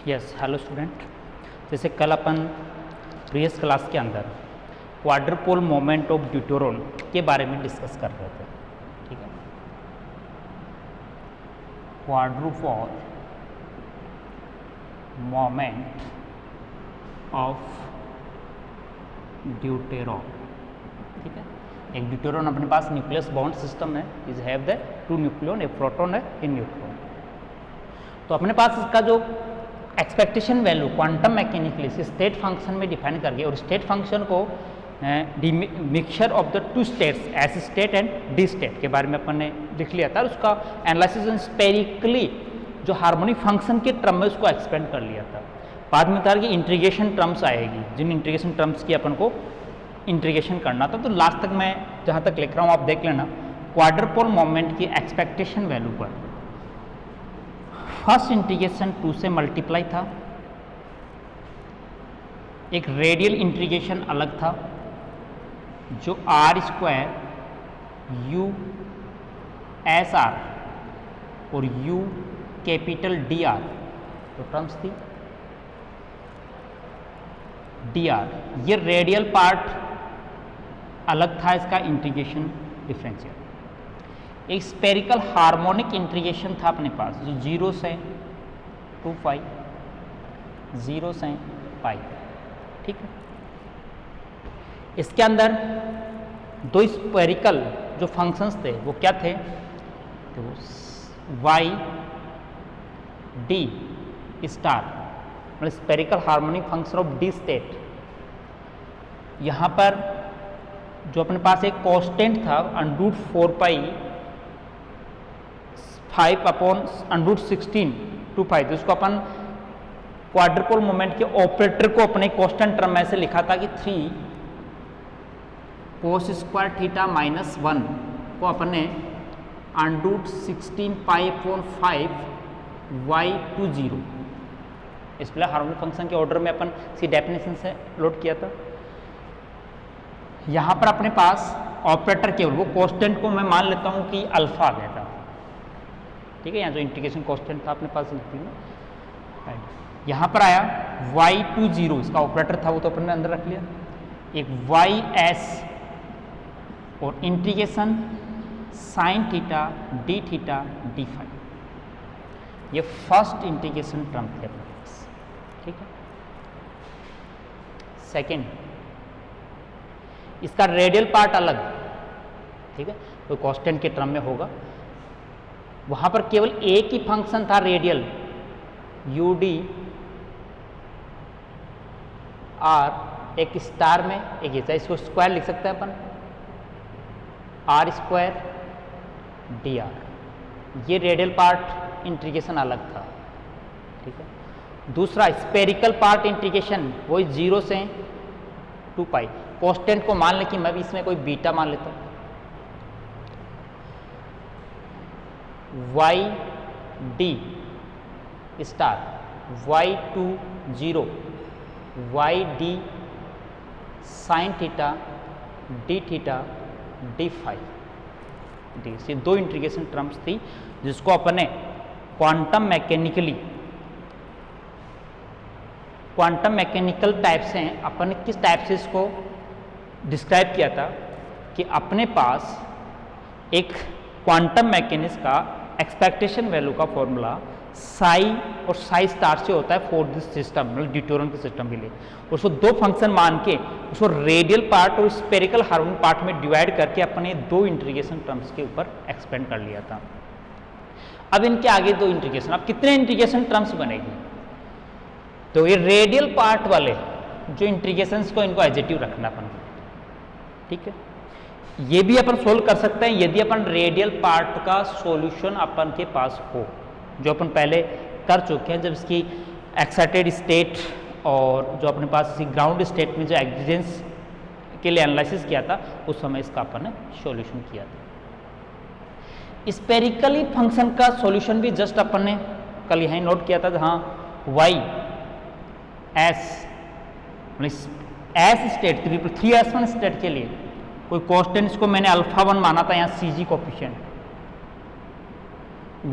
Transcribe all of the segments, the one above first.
Yes hello student, जैसे कल अपन previous class के अंदर क्वाड्रुपोल मोमेंट ऑफ ड्यूटेरॉन के बारे में डिस्कस कर रहे थे। ठीक है, क्वाड्रुपोल मोमेंट ऑफ ड्यूटेरॉन। ठीक है, एक ड्यूटेरॉन अपने पास न्यूक्लियस बॉन्ड सिस्टम है, is have the two nucleon, एक प्रोटॉन है, एक न्यूट्रॉन। तो अपने पास इसका जो expectation value quantum mechanically state function में डिफाइन करके, और स्टेट फंक्शन को mixture of the two states S state and D state के बारे में अपन ने लिख लिया था। और उसका एनालिसिस स्पेरिकली जो हार्मोनिक फंक्शन के टर्म में उसको एक्सपेंड कर लिया था। बाद में था कि इंटीग्रेशन टर्म्स आएगी, जिन इंटीग्रेशन टर्म्स की अपन को इंटीग्रेशन करना था। तो लास्ट तक मैं जहाँ तक लिख रहा हूँ आप देख लेना। क्वाड्रुपोल मोमेंट की एक्सपेक्टेशन वैल्यू पर फर्स्ट इंटीग्रेशन 2 से मल्टीप्लाई था, एक रेडियल इंटीग्रेशन अलग था जो r² u एस आर और u कैपिटल dr तो टर्म्स थी dr। ये रेडियल पार्ट अलग था, इसका इंटीग्रेशन डिफरेंशियल। एक स्पेरिकल हार्मोनिक इंटीग्रेशन था अपने पास जो 0 से 2 पाई, 0 से पाई। ठीक है, इसके अंदर दो स्पेरिकल जो फंक्शंस थे वो क्या थे, तो y d स्टार मतलब spherical harmonic function of D state. यहाँ पर जो अपने पास एक कांस्टेंट था √4 पाई 5/√16 2 पाई, जिसको अपन क्वाड्रुपोल मोमेंट के ऑपरेटर को अपने कांस्टेंट टर्म में से लिखा था कि 3 cos² θ -1 को अपने √16 π/5 y20 इस पर हार्मोनिक फंक्शन के ऑर्डर में अपन इसकी डेफिनेशन से लोड किया था। यहाँ पर अपने पास ऑपरेटर केवल वो कांस्टेंट को मैं मान लेता हूँ कि अल्फा आ गया था। ठीक है, यहाँ जो इंटीग्रेशन कांस्टेंट था अपने पास लिखती हूँ, यहाँ पर आया y20 इसका ऑपरेटर था, वो तो अपन ने अंदर रख लिया। एक ys और इंटीग्रेशन sin θ d θ d∅, ये फर्स्ट इंटीग्रेशन टर्म थे अपने पास। ठीक है, सेकेंड इसका रेडियल पार्ट अलग। ठीक है, तो कांस्टेंट के टर्म में होगा। वहां पर केवल एक ही फंक्शन था रेडियल ud r, एक स्टार में एक ऐसा, इसको स्क्वायर लिख सकते हैं अपन r² dr। ये रेडियल पार्ट इंटीग्रेशन अलग था। ठीक है, दूसरा स्पेरिकल पार्ट इंटीग्रेशन वही 0 से 2 पाई। कांस्टेंट को मान ले कि मैं भी इसमें कोई बीटा मान लेता हूँ, y d star y20 y d sin θ d θ d∅। ये दो इंटीग्रेशन टर्म्स थी जिसको अपने क्वांटम मैकेनिकल टाइप से अपन किस टाइप से इसको डिस्क्राइब किया था कि अपने पास एक क्वांटम मैकेनिक्स का एक्सपेक्टेशन वैल्यू का फॉर्मूला साई और साई स्टार से होता है फॉर दिस सिस्टम, मतलब ड्यूटेरॉन के सिस्टम के लिए। उसको दो फंक्शन मान के उसको रेडियल पार्ट और स्पेरिकल हार्मोनिक पार्ट में डिवाइड करके अपने दो इंटीग्रेशन टर्म्स के ऊपर एक्सपेंड कर लिया था। अब इनके आगे दो इंटीग्रेशन, अब कितने इंटीग्रेशन टर्म्स बनेगी, तो ये रेडियल पार्ट वाले जो इंटीग्रेशंस को इनको एडजेटिव रखना अपन। ठीक है, ये भी अपन सोल्व कर सकते हैं यदि अपन रेडियल पार्ट का सॉल्यूशन अपन के पास हो, जो अपन पहले कर चुके हैं जब इसकी एक्साइटेड स्टेट और जो अपने पास इसी ग्राउंड स्टेट में जो एग्जिस्टेंस के लिए एनालिसिस किया था उस समय इसका अपन ने सॉल्यूशन किया था। स्पेरिकली फंक्शन का सॉल्यूशन भी जस्ट अपन ने कल यहीं नोट किया था, जहाँ y S state 3s1 state के लिए कोई कांस्टेंट, इसको मैंने α1 माना था, यहाँ CG coefficient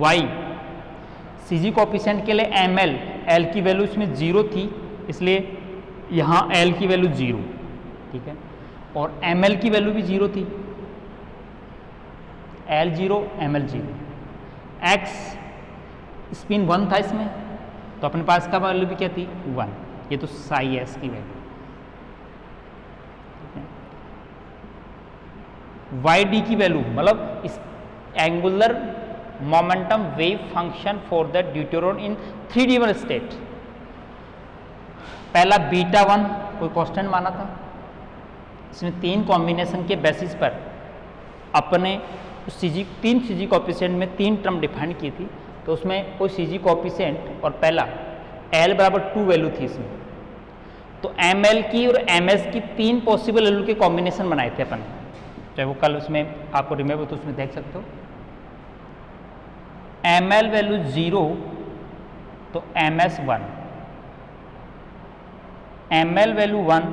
y CG coefficient के लिए ml एल की वैल्यू इसमें 0 थी, इसलिए यहाँ एल की वैल्यू 0, ठीक है, और एम एल की वैल्यू भी 0 थी, L 0 M L 0, X spin 1 था इसमें, तो अपने पास का वैल्यू भी क्या थी 1, ये तो साई एस की वैल्यू। वाई डी की वैल्यू मतलब इस angular momentum wave function for the deuteron in 3 dimensional state. पहला बीटा 1 कोई कांस्टेंट माना था, इसमें 3 कॉम्बिनेशन के बेसिस पर अपने तीन सीजी कोएफिशिएंट में 3 टर्म डिफाइन की थी, तो उसमें कोई सीजी कोएफिशिएंट और पहला एल बराबर 2 वैल्यू थी इसमें, तो एम एल की और एम एस की 3 पॉसिबल वैल्यू के कॉम्बिनेशन बनाए थे अपन, चाहे वो कल उसमें आपको रिमेम्बर तो उसमें देख सकते हो। एम एल वैल्यू 0 तो M S 1, M L value 1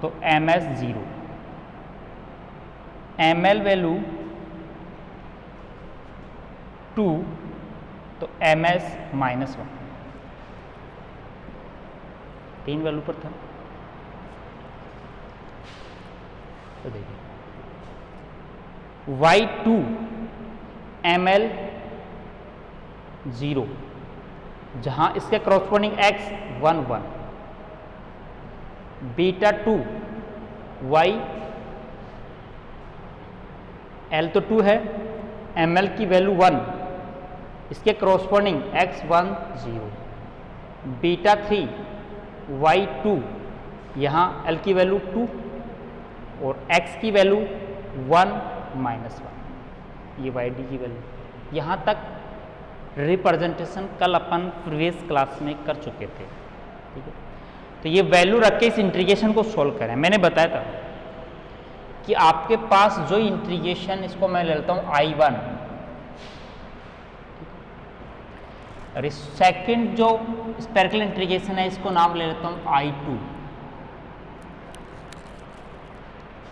तो M S 0, M L value 2 तो एम एस -1, 3 वैल्यू पर था। तो देखिए y2 ml 0, जहां इसके corresponding x 1 1, beta 2 y l तो 2 है, ml की वैल्यू 1, इसके क्रॉसपोर्डिंग x 1 0, बीटा 3 y 2, यहाँ l की वैल्यू 2 और x की वैल्यू 1 -1, ये वाई डी की वैल्यू। यहाँ तक रिप्रेजेंटेशन कल अपन प्रीवियस क्लास में कर चुके थे, ठीक है। तो ये वैल्यू रख के इस इंटीग्रेशन को सोल्व करें। मैंने बताया था कि आपके पास जो इंटीग्रेशन, इसको मैं ले लेता हूँ I1, और सेकेंड जो स्पेरिकल इंटीग्रेशन है इसको नाम ले लेता हूँ I2,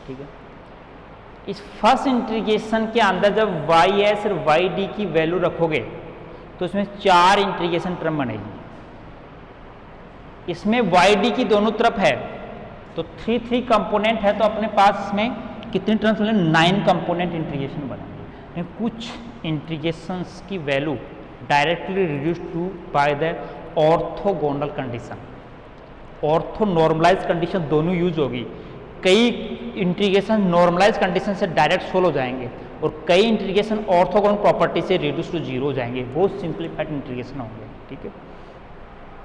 ठीक है। इस फर्स्ट इंटीग्रेशन के अंदर जब वाई एस और वाई डी की वैल्यू रखोगे तो इसमें 4 इंटीग्रेशन टर्म बनेगी। इसमें वाई डी की दोनों तरफ है तो 3 कंपोनेंट है, तो अपने पास इसमें कितने टर्म्स बने, 9 कंपोनेंट इंटीग्रेशन बनेंगे। कुछ इंटीग्रेशंस की value directly reduce to by the orthogonal condition, ortho normalize condition दोनों यूज होगी। कई इंटीग्रेशन नॉर्मलाइज कंडीशन से डायरेक्ट सोल्व हो जाएंगे और कई इंटीग्रेशन ऑर्थोगोनल प्रॉपर्टी से रिड्यूस टू 0 हो जाएंगे, बहुत सिंप्लीफाइड इंटीग्रेशन होंगे, ठीक है।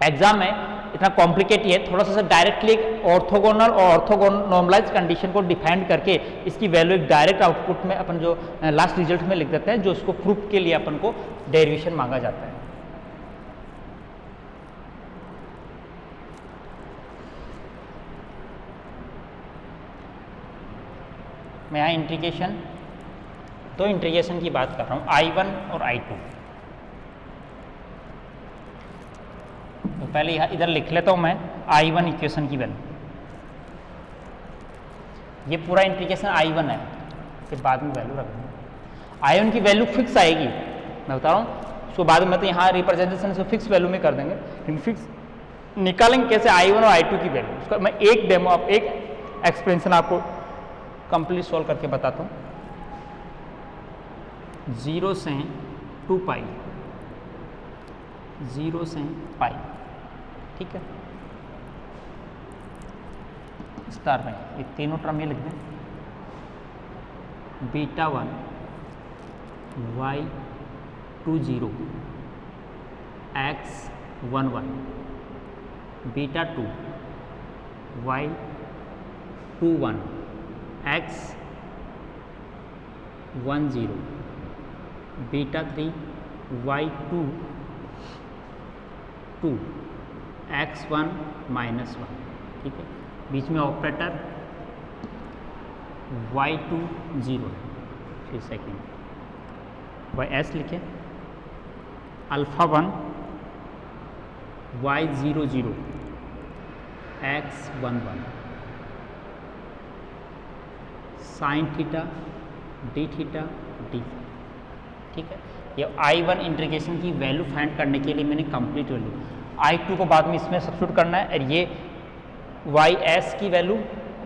एग्जाम में इतना कॉम्प्लिकेट है, थोड़ा सा डायरेक्टली ऑर्थोगोनल और ऑर्थोगोनल नॉर्मलाइज कंडीशन को डिफाइन करके इसकी वैल्यू एक डायरेक्ट आउटपुट में अपन जो लास्ट रिजल्ट में लिख देते हैं, जो उसको प्रूफ के लिए अपन को डेरिवेशन मांगा जाता है। मैं यहाँ इंटीग्रेशन, 2 इंटीग्रेशन की बात कर रहा हूँ, I1 और I2। तो पहले यहाँ इधर लिख लेता हूँ मैं I1 इक्वेशन की वैल्यू, ये पूरा इंटीग्रेशन I1 है, फिर बाद में वैल्यू रख दूँगा। I1 की वैल्यू फिक्स आएगी, मैं बता रहा हूँ, उसको बाद में तो यहाँ रिप्रेजेंटेशन से फिक्स वैल्यू में कर देंगे, लेकिन फिक्स निकालेंगे कैसे I1 और I2 की वैल्यू, उसका मैं एक डेमो, एक एक्सप्लेनेशन आपको कंप्लीट सॉल्व करके बताता हूँ। 0 से 2 पाई, 0 से पाई, ठीक है। स्टार में ये तीनों टर्म ये लिख दें, beta 1 y 2 0 x 1 1, beta 2 y 2 1 x 1 0, beta 3 y 2 2 x 1 -1, ठीक है। बीच में ऑपरेटर y 2 0 है, फिर सेकेंड y s लिखे, alpha 1 y 0 0 x 1 1, sign theta D theta D, ठीक है। ये I1 इंटीग्रेशन की वैल्यू फाइंड करने के लिए मैंने कंप्लीट वैल्यू, I2 को बाद में इसमें सब्स्टिट्यूट करना है, और ये वाई एस की वैल्यू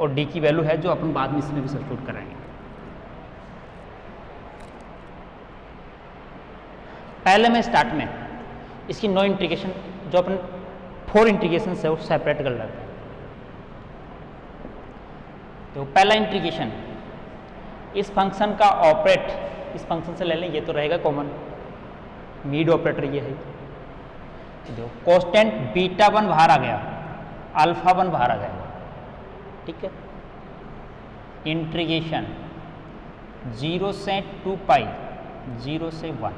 और डी की वैल्यू है जो अपन बाद में इसमें भी सब्स्टिट्यूट कराएंगे। पहले मैं स्टार्ट में इसकी नो इंटीग्रेशन जो अपन 4 इंटीग्रेशन है वो सेपरेट कर लेते हैं। तो पहला इंटीग्रेशन इस फंक्शन का ऑपरेट इस फंक्शन से ले लें, ये तो रहेगा कॉमन, मीड ऑपरेटर ये है। जो कांस्टेंट बीटा 1 बाहर आ गया, अल्फा 1 बाहर आ गया, ठीक है। इंटीग्रेशन 0 से 2 पाई 0 से 1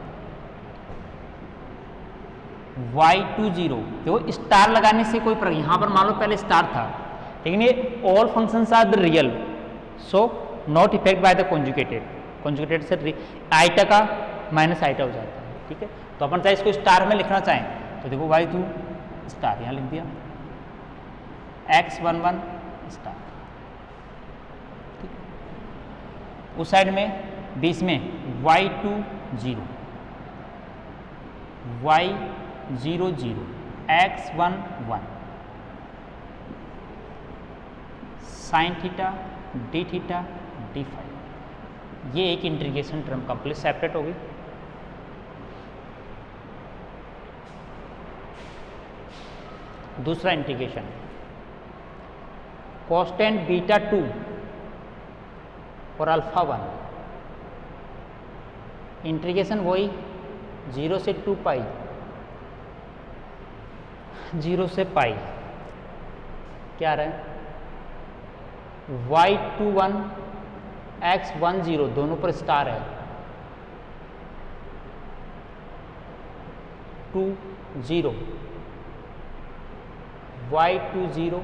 y20, देखो स्टार लगाने से कोई प्रकार, यहां पर मान लो पहले स्टार था, लेकिन ये all functions are the real, so not effect by the conjugated, conjugated से आइटा का माइनस आइटा हो जाता है, ठीक है। तो अपन चाहे इसको स्टार में लिखना चाहें तो देखो y2 स्टार यहां लिख दिया, x11 स्टार, ठीक है। उस साइड में बीच में y20 y00 x11 sine theta D theta D phi, ये एक इंटीग्रेशन टर्म कंप्लीट सेपरेट होगी। दूसरा इंटीग्रेशन कांस्टेंट बीटा 2 और अल्फा 1, इंटीग्रेशन वही 0 से 2 पाई 0 से पाई, क्या रहा है y21 x10, दोनों पर स्टार है, 20 y20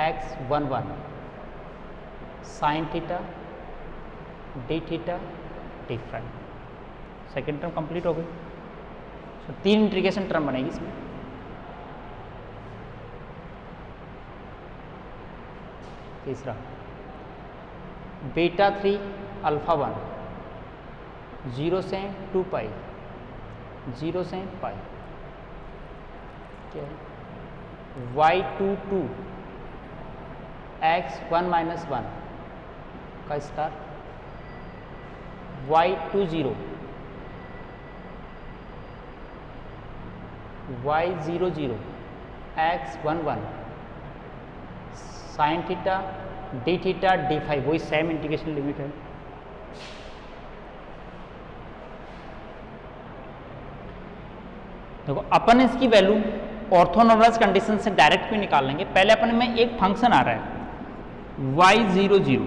x11 sine theta D theta D phi, second term complete हो गई। तो 3 इंटीग्रेशन टर्म बनेगी इसमें। तीसरा बीटा 3 अल्फा 1 0 से 2 पाई 0 से पाई, क्या है y22 x1 माइनस 1 का star, y20 y00 x11 sine theta D theta D phi, वही सेम इंटीग्रेशन लिमिट है। देखो अपन इसकी वैल्यू ऑर्थोनॉर्मल कंडीशन से डायरेक्ट भी निकाल लेंगे। पहले अपन में एक फंक्शन आ रहा है y00,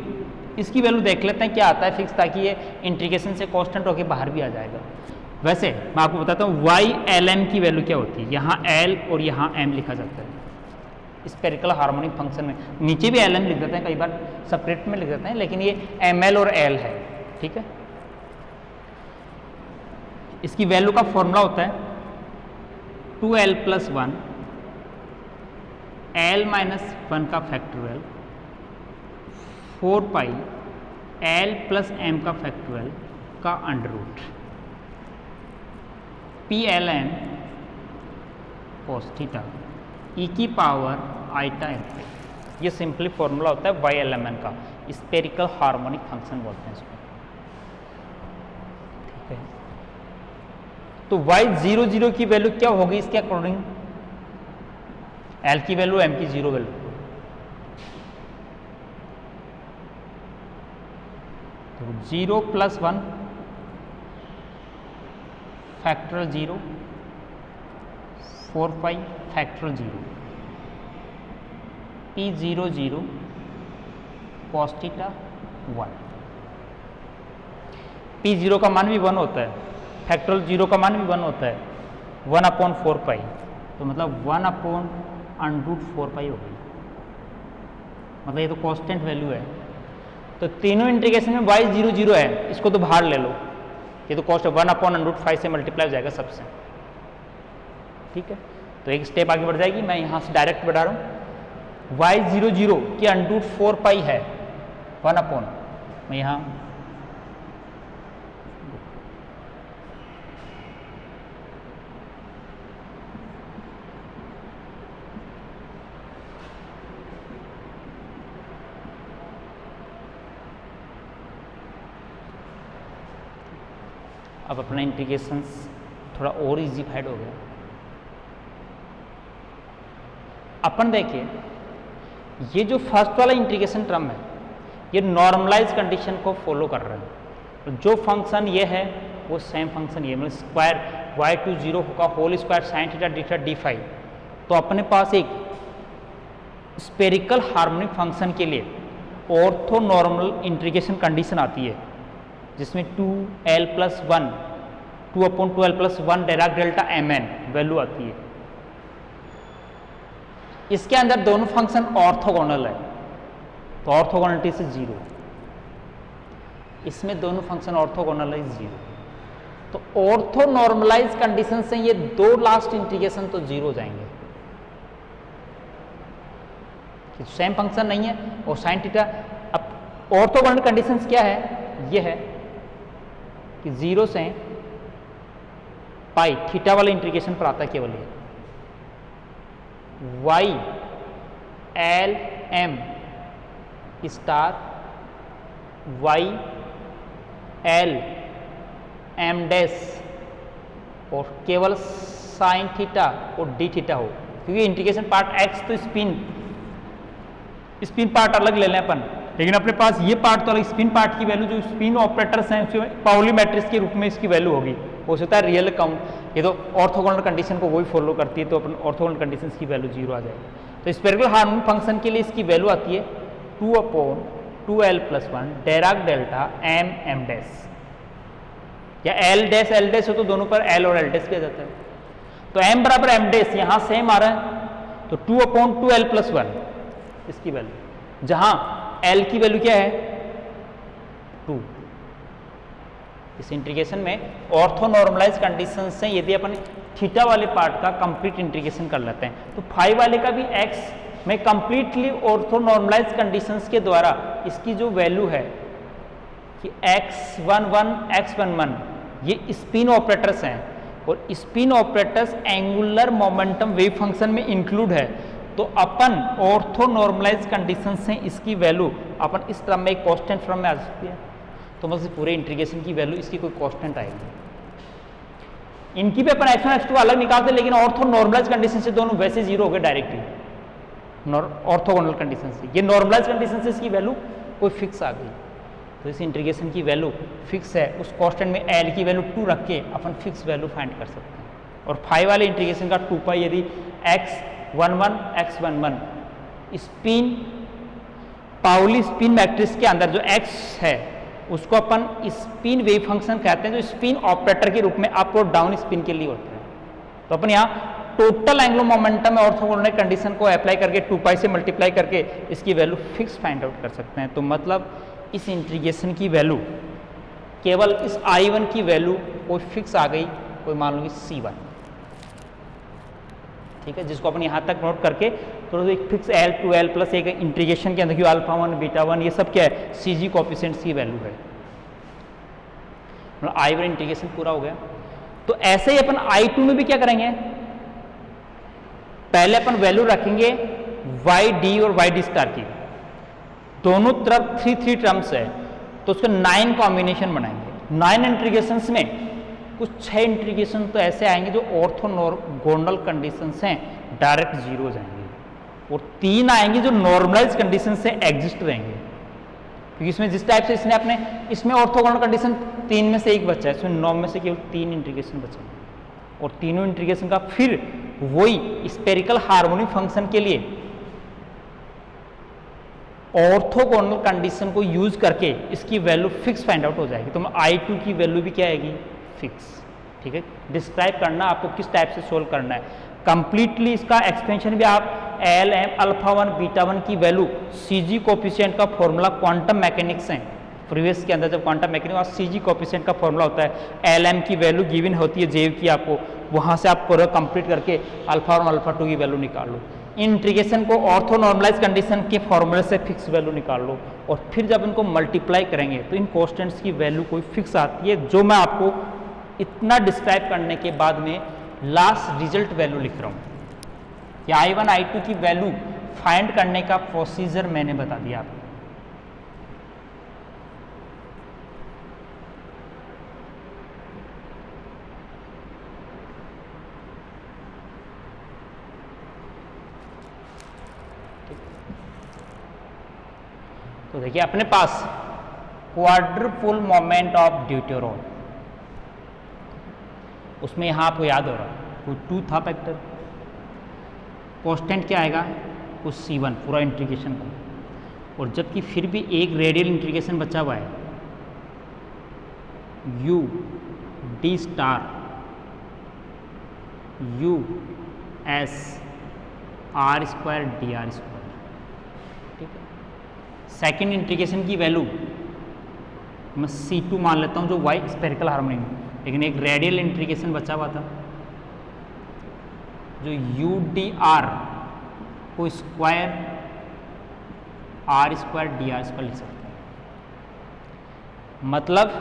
इसकी वैल्यू देख लेते हैं क्या आता है फिक्स, ताकि ये इंटीग्रेशन से कांस्टेंट होकर बाहर भी आ जाएगा। वैसे मैं आपको बताता हूँ y(lm) की वैल्यू क्या होती है, यहाँ l और यहाँ m लिखा जाता है स्फेरिकल हार्मोनिक फंक्शन में, नीचे भी lm लिख देते हैं, कई बार सेपरेट में लिख देते हैं, लेकिन ये ml और l है, ठीक है। इसकी वैल्यू का फॉर्मूला होता है 2l + 1 l - 1 का फैक्टोरियल 4 पाई l + m का फैक्टोरियल का under root PLN cos theta e की पावर आइटा एफ, ये सिंपली फॉर्मूला होता है y(lmn) का, स्फेरिकल हार्मोनिक फंक्शन बोलते हैं इसको, ठीक है। तो y00 की वैल्यू क्या होगी इसके अकॉर्डिंग, l की वैल्यू m की 0 वैल्यू, तो 0 + 1 factorial 0 4 pi factorial 0 P00 cos theta 1, P0 का मान भी 1 होता है, फैक्टोरियल 0 का मान भी 1 होता है, 1/4 पाई, तो मतलब 1/√4 पाई हो गई, मतलब ये तो कांस्टेंट वैल्यू है। तो तीनों इंटीग्रेशन में y00 है, इसको तो बाहर ले लो, ये तो कॉस्ट 1/√5 से मल्टीप्लाई हो जाएगा सबसे, ठीक है। तो एक स्टेप आगे बढ़ जाएगी, मैं यहाँ से डायरेक्ट बढ़ा रहा हूँ, y00 की √4 पाई है 1/, मैं यहाँ अब अपना इंटीग्रेशंस थोड़ा और इजीफाइड हो गया। अपन देखिए ये जो फर्स्ट वाला इंटीग्रेशन टर्म है ये नॉर्मलाइज कंडीशन को फॉलो कर रहा है। जो फंक्शन ये है वो सेम फंक्शन ये, मतलब स्क्वायर y2 0 होगा whole square sine theta D theta D phi. तो अपने पास एक स्पेरिकल हार्मोनिक फंक्शन के लिए ऑर्थो नॉर्मल इंटीग्रेशन कंडीशन आती है जिसमें 2l+1 2/2l+1 Dirac delta mn value आती है। इसके अंदर दोनों फंक्शन ऑर्थोगोनल है तो ऑर्थोगोनलिटी से 0, इसमें दोनों फंक्शन ऑर्थोगोनल है 0। तो ऑर्थो नॉर्मलाइज कंडीशन से ये दो लास्ट इंटीग्रेशन तो 0 हो जाएंगे, सेम फंक्शन नहीं है और साइन थीटा। अब ऑर्थोगोनल कंडीशंस क्या है, ये है कि 0 से पाई थीटा वाले इंटीग्रेशन पर आता है केवल ये y l m star y l m dash और केवल साइन थीटा और डी थीटा हो, क्योंकि इंटीग्रेशन पार्ट x तो स्पिन पार्ट अलग ले लें अपन, लेकिन अपने पास ये पार्ट तो अलग, स्पिन पार्ट की वैल्यू जो स्पिन ऑपरेटर्स हैं उसमें पाउली मैट्रिक्स के रूप में इसकी वैल्यू होगी, हो सकता है रियल काउंट। ये तो ऑर्थोगोनल कंडीशन को वही फॉलो करती है तो अपन ऑर्थोगोनल कंडीशन की वैल्यू 0 आ जाएगी। तो स्पेरिकल हार्मोनिक फंक्शन के लिए इसकी वैल्यू आती है 2/2l+1 Dirac delta m dash, या l डैश हो तो दोनों पर l और l डैश किया जाता है। तो m बराबर m डैश यहाँ सेम आ रहा है तो 2/2l+1 इसकी वैल्यू, जहां l की वैल्यू क्या है 2। इस इंटीग्रेशन में ऑर्थो नॉर्मलाइज कंडीशन से यदि अपन थीटा वाले पार्ट का कंप्लीट इंटीग्रेशन कर लेते हैं तो फाई वाले का भी x में कंप्लीटली ऑर्थो नॉर्मलाइज कंडीशंस के द्वारा इसकी जो वैल्यू है कि x11 x11 ये स्पिन ऑपरेटर्स हैं और spin operators angular momentum wave function में इंक्लूड है, तो अपन ऑर्थो नॉर्मलाइज कंडीशन से इसकी वैल्यू अपन इस टर्म में एक कांस्टेंट फॉर्म में आ सकती है। तो मतलब पूरे इंटीग्रेशन की वैल्यू इसकी कोई कांस्टेंट आएगी। इनकी भी अपन x1 x2 अलग निकालते हैं, लेकिन ऑर्थो नॉर्मलाइज कंडीशन से दोनों वैसे 0 हो गए डायरेक्टली ऑर्थोगोनल कंडीशन से। ये नॉर्मलाइज कंडीशन से इसकी वैल्यू कोई फिक्स आ गई, तो इस इंटीग्रेशन की वैल्यू फिक्स है, उस कांस्टेंट में l की वैल्यू 2 रख के अपन फिक्स वैल्यू फाइंड कर सकते हैं। और फाई वाले इंटीग्रेशन का 2 पाई यदि x11 x11 spin Pauli spin matrix के अंदर जो x है उसको अपन स्पिन वेव फंक्शन कहते हैं, जो स्पिन ऑपरेटर के रूप में अप और डाउन स्पिन के लिए होता है। तो अपन यहाँ total angular momentum orthogonal condition को अप्लाई करके 2 पाई से मल्टीप्लाई करके इसकी वैल्यू फिक्स फाइंड आउट कर सकते हैं। तो मतलब इस इंटीग्रेशन की वैल्यू केवल इस I1 की वैल्यू कोई फिक्स आ गई, कोई मान लो कि C1, ठीक है, जिसको अपन यहाँ तक नोट करके तो एक फिक्स l 2l प्लस एक इंटीग्रेशन के अंदर क्यों α1 β1 ये सब क्या है CG कोएफिशिएंट्स की वैल्यू है, मतलब I1 इंटीग्रेशन पूरा हो गया। तो ऐसे ही अपन I2 में भी क्या करेंगे, पहले अपन वैल्यू रखेंगे YD और YD स्टार की, दोनों तरफ 3 टर्म्स है तो उसका 9 कॉम्बिनेशन बनाएंगे। 9 इंटीग्रेशंस में कुछ 6 इंटीग्रेशन तो ऐसे आएंगे जो ऑर्थोगोनल कंडीशंस हैं डायरेक्ट 0 हो जाएंगे, और 3 आएंगे जो नॉर्मलाइज कंडीशन से एग्जिस्ट रहेंगे, क्योंकि इसमें जिस टाइप से इसने अपने इसमें ऑर्थोगोनल कंडीशन 3 में से एक बचा है, इसमें 9 में से केवल 3 इंटीग्रेशन बचे हैं, और तीनों इंटीग्रेशन का फिर वही स्पेरिकल हार्मोनिक फंक्शन के लिए ऑर्थोगोनल कंडीशन को यूज करके इसकी वैल्यू फिक्स फाइंड आउट हो जाएगी। तो I2 की वैल्यू भी क्या आएगी फिक्स, ठीक है। डिस्क्राइब करना आपको किस टाइप से सोल्व करना है, कंप्लीटली इसका एक्सपेंशन भी आप L M α1 β1 की वैल्यू CG कोएफिशिएंट का फॉर्मूला क्वांटम मैकेनिक्स है, प्रीवियस के अंदर जब क्वांटम मैकेनिक्स और CG कोएफिशिएंट का फॉर्मूला होता है, L M की वैल्यू गिवन होती है जेव की, आपको वहां से आप पूरा कंप्लीट करके α1 और α2 की वैल्यू निकाल लो, इंटीग्रेशन को ऑर्थो नॉर्मलाइज कंडीशन के फॉर्मूले से फिक्स वैल्यू निकाल लो, और फिर जब इनको मल्टीप्लाई करेंगे तो इन कॉन्स्टेंट्स की वैल्यू कोई फिक्स आती है, जो मैं आपको इतना डिस्क्राइब करने के बाद में लास्ट रिजल्ट वैल्यू लिख रहा हूँ। या I1 I2 की वैल्यू फाइंड करने का प्रोसीजर मैंने बता दिया आपको। तो देखिए अपने पास क्वाड्रुपुल मोमेंट ऑफ ड्यूटेरॉन, उसमें यहाँ आपको याद हो रहा है वो 2 था फैक्टर, कांस्टेंट क्या आएगा वो C1 पूरा इंटीग्रेशन का, और जबकि फिर भी एक रेडियल इंटीग्रेशन बचा हुआ है U D star U S R square D R square, ठीक है। सेकेंड इंटीग्रेशन की वैल्यू मैं C2 मान लेता हूँ जो Y स्पेरिकल हार्मोनी में, लेकिन एक रेडियल इंटीग्रेशन बचा हुआ था जो यू डी आर को square R square D R square लिख सकते हैं। मतलब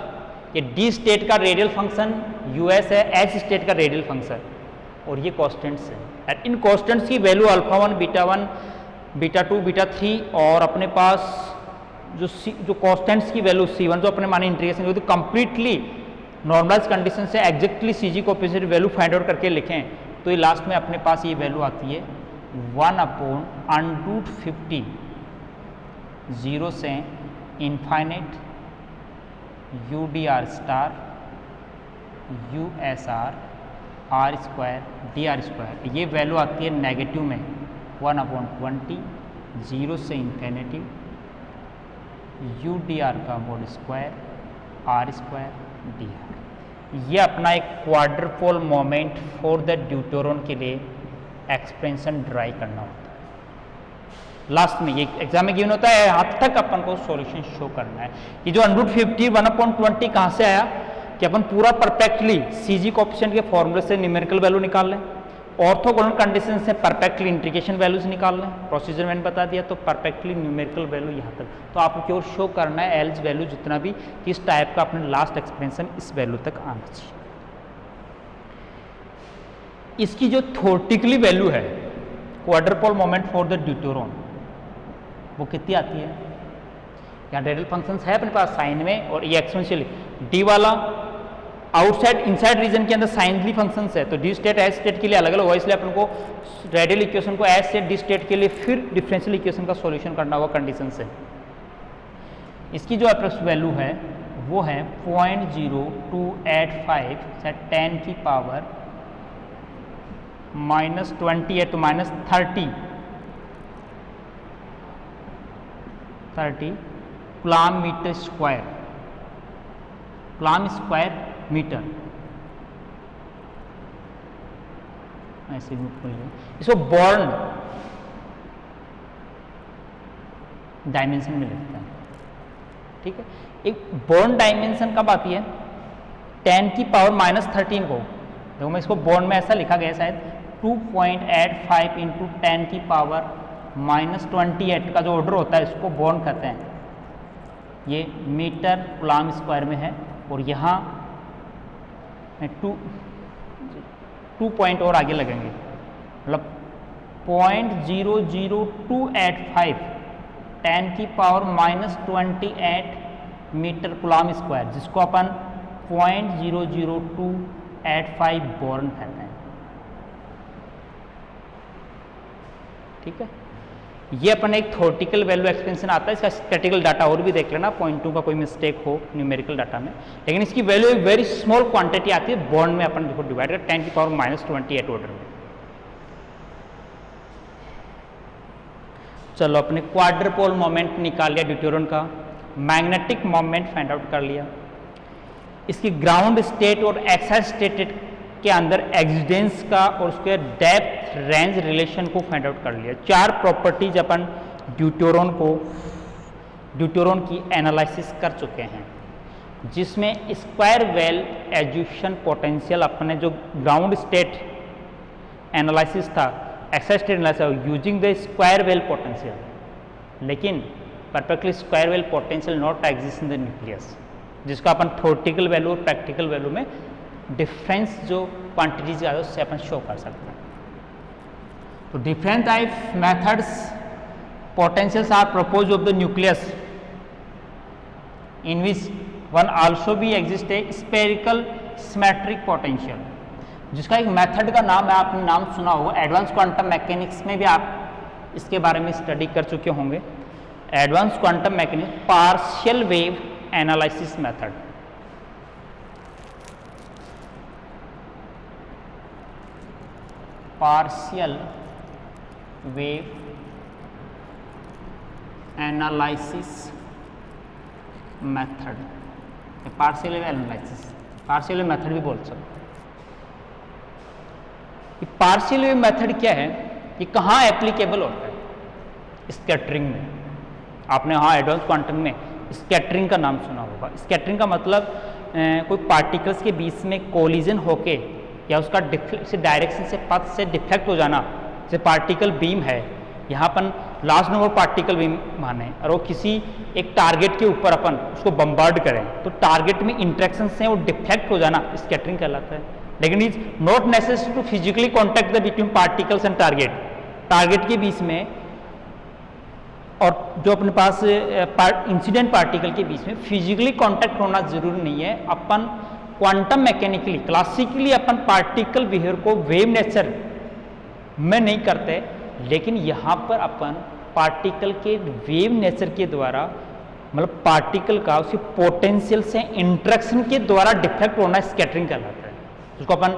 ये डी स्टेट का रेडियल फंक्शन यूएस है, एच स्टेट का रेडियल फंक्शन, और ये कॉन्स्टेंट्स है। इन कॉन्स्टेंट्स की value alpha 1 beta 1 beta 2 beta 3, और अपने पास जो कॉन्स्टेंट्स की वैल्यू C1 जो अपने माने इंटीग्रेशन तो कंप्लीटली नॉर्मलाइज कंडीशन से exactly CG coefficient value find out करके लिखें तो ये लास्ट में अपने पास ये वैल्यू आती है 1/√50 0 से infinite U D R star U S R R square D R square, ये वैल्यू आती है नेगेटिव में 1/20 0 से इन्फिनिटी यू डी आर का mode square R square D R. ये अपना एक quadrupole moment for the deuteron के लिए एक्सपेंशन ड्राइव करना होता है। लास्ट में ये एग्जाम में गिवन होता है, यहाँ तक अपन को सॉल्यूशन शो करना है कि जो 150 1/20 कहाँ से आया कि अपन पूरा परफेक्टली CG कोएफिशिएंट के फॉर्मूले से न्यूमेरिकल वैल्यू निकाल लें, ऑर्थोगोनल कंडीशन से परफेक्टली इंटीग्रेशन वैल्यूज निकाल लें, प्रोसीजर मैंने बता दिया, तो परफेक्टली न्यूमेरिकल वैल्यू यहाँ तक। तो आपको केवल शो करना है एल्स वैल्यू जितना भी किस टाइप का अपने लास्ट एक्सपेंशन इस वैल्यू तक आना चाहिए। इसकी जो थ्योरेटिकली वैल्यू है quadrupole moment for the deuteron वो कितनी आती है, यहाँ रेडियल फंक्शंस है अपने पास साइन में, और ये एक्सपोनेंशियल डी वाला आउटसाइड इनसाइड रीजन के अंदर साइनली फंक्शंस है, तो डी स्टेट एच स्टेट के लिए अलग अलग होगा, इसलिए अपन को रेडियल इक्वेशन को एच स्टेट डी स्टेट के लिए फिर डिफरेंशियल इक्वेशन का सॉल्यूशन करना होगा कंडीशन से। इसकी जो अप्रोक्स वैल्यू है वो है 0.0285 से 10 की पावर -28 तो -30 coulomb metre square, coulomb square metre, ऐसे इसको बॉर्न डायमेंशन में लिखते हैं, ठीक है। एक बॉर्न डायमेंशन कब आती है 10 की पावर -13 को, देखो मैं इसको बॉर्न में ऐसा लिखा गया शायद 2.85 इंटू 10 की पावर -28 का जो ऑर्डर होता है इसको बॉर्न कहते हैं। ये मीटर कूलम स्क्वायर में है, और यहाँ 2 पॉइंट और आगे लगेंगे, मतलब 0.00285 10 की पावर -28 मीटर कूलम स्क्वायर, जिसको अपन 0.00285 बॉर्न कहते हैं, ठीक है। ये अपन एक थ्योरेटिकल वैल्यू एक्सपेंशन आता है, इसका स्टैटिकल डाटा और भी देख लेना, 0.2 का कोई मिस्टेक हो न्यूमेरिकल डाटा में, लेकिन इसकी वैल्यू एक वेरी स्मॉल क्वांटिटी आती है बॉर्न में, अपन देखो डिवाइड कर 10 की पावर -28 ऑर्डर में। चलो अपने क्वाड्रुपोल मोमेंट निकाल लिया ड्यूटेरॉन का, मैग्नेटिक मोमेंट फाइंड आउट कर लिया, इसकी ग्राउंड स्टेट और एक्साइड स्टेट के अंदर एक्सिडेंस का और उसके डेप्थ रेंज रिलेशन को फाइंड आउट कर लिया। 4 प्रॉपर्टीज अपन ड्यूटेरॉन की एनालिसिस कर चुके हैं, जिसमें स्क्वायर वेल एज्यूशन पोटेंशियल अपने जो ग्राउंड स्टेट एनालिसिस था, excited state analysis using the square well potential, लेकिन perfectly square well potential not exist in the nucleus, जिसका अपन थ्योरेटिकल वैल्यू और प्रैक्टिकल वैल्यू में डिफरेंस जो क्वांटिटीज है उससे अपन शो कर सकते हैं। तो different type methods potentials are propose of the nucleus in which one also भी एग्जिस्ट है स्फेरिकल सिमेट्रिक पोटेंशियल, जिसका एक मेथड का नाम है, आपने नाम सुना होगा, एडवांस क्वांटम मैकेनिक्स में भी आप इसके बारे में स्टडी कर चुके होंगे। Advance quantum mechanism partial wave analysis method. Partial wave analysis method, partial wave analysis, partial wave method भी बोल सकते। पार्शियल वेव मेथड क्या है, ये कहाँ एप्लीकेबल होता है? स्कैटरिंग में। आपने हाँ एडवांस क्वांटम में स्कैटरिंग का नाम सुना होगा। स्कैटरिंग का मतलब कोई पार्टिकल्स के बीच में कोलिजन होके या उसका डायरेक्शन से पथ से डिफेक्ट हो जाना। जैसे पार्टिकल बीम है, यहाँ अपन लार्ज नंबर पार्टिकल बीम माने और वो किसी एक टारगेट के ऊपर अपन उसको बम्बार्ड करें तो टारगेट में इंटरेक्शन से वो डिफेक्ट हो जाना स्कैटरिंग कहलाता है। लेकिन is not necessary to physically contact the between particles and target. Target के बीच में और जो अपने पास इंसिडेंट पार्टिकल के बीच में फिजिकली कांटेक्ट होना जरूरी नहीं है। अपन क्वांटम मैकेनिकली क्लासिकली अपन पार्टिकल बिहेवियर को वेव नेचर में नहीं करते, लेकिन यहाँ पर अपन पार्टिकल के वेव नेचर के द्वारा मतलब पार्टिकल का उसके पोटेंशियल से इंटरेक्शन के द्वारा डिफेक्ट होना स्कैटरिंग कहलाता है। उसको अपन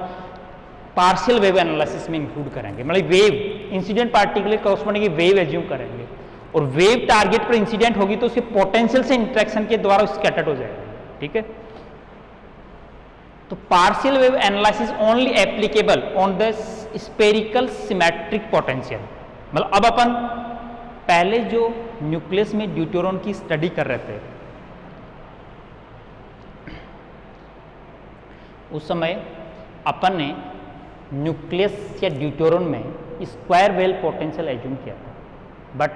पार्शियल वेव एनालिसिस में इंक्लूड करेंगे। मतलब वेव इंसिडेंट पार्टिकल के कॉरस्पॉन्डिंग वेव एज्यूम करेंगे और वेव टारगेट पर इंसिडेंट होगी तो उसके पोटेंशियल से इंटरेक्शन के द्वारा स्कैटर्ड हो जाएगा। ठीक है, तो partial wave analysis only applicable on the spherical symmetric potential. मतलब अब अपन पहले जो न्यूक्लियस में ड्यूटेरॉन की स्टडी कर रहे थे उस समय अपन ने न्यूक्लियस या ड्यूटेरॉन में स्क्वायर वेल पोटेंशियल एज्यूम किया था, but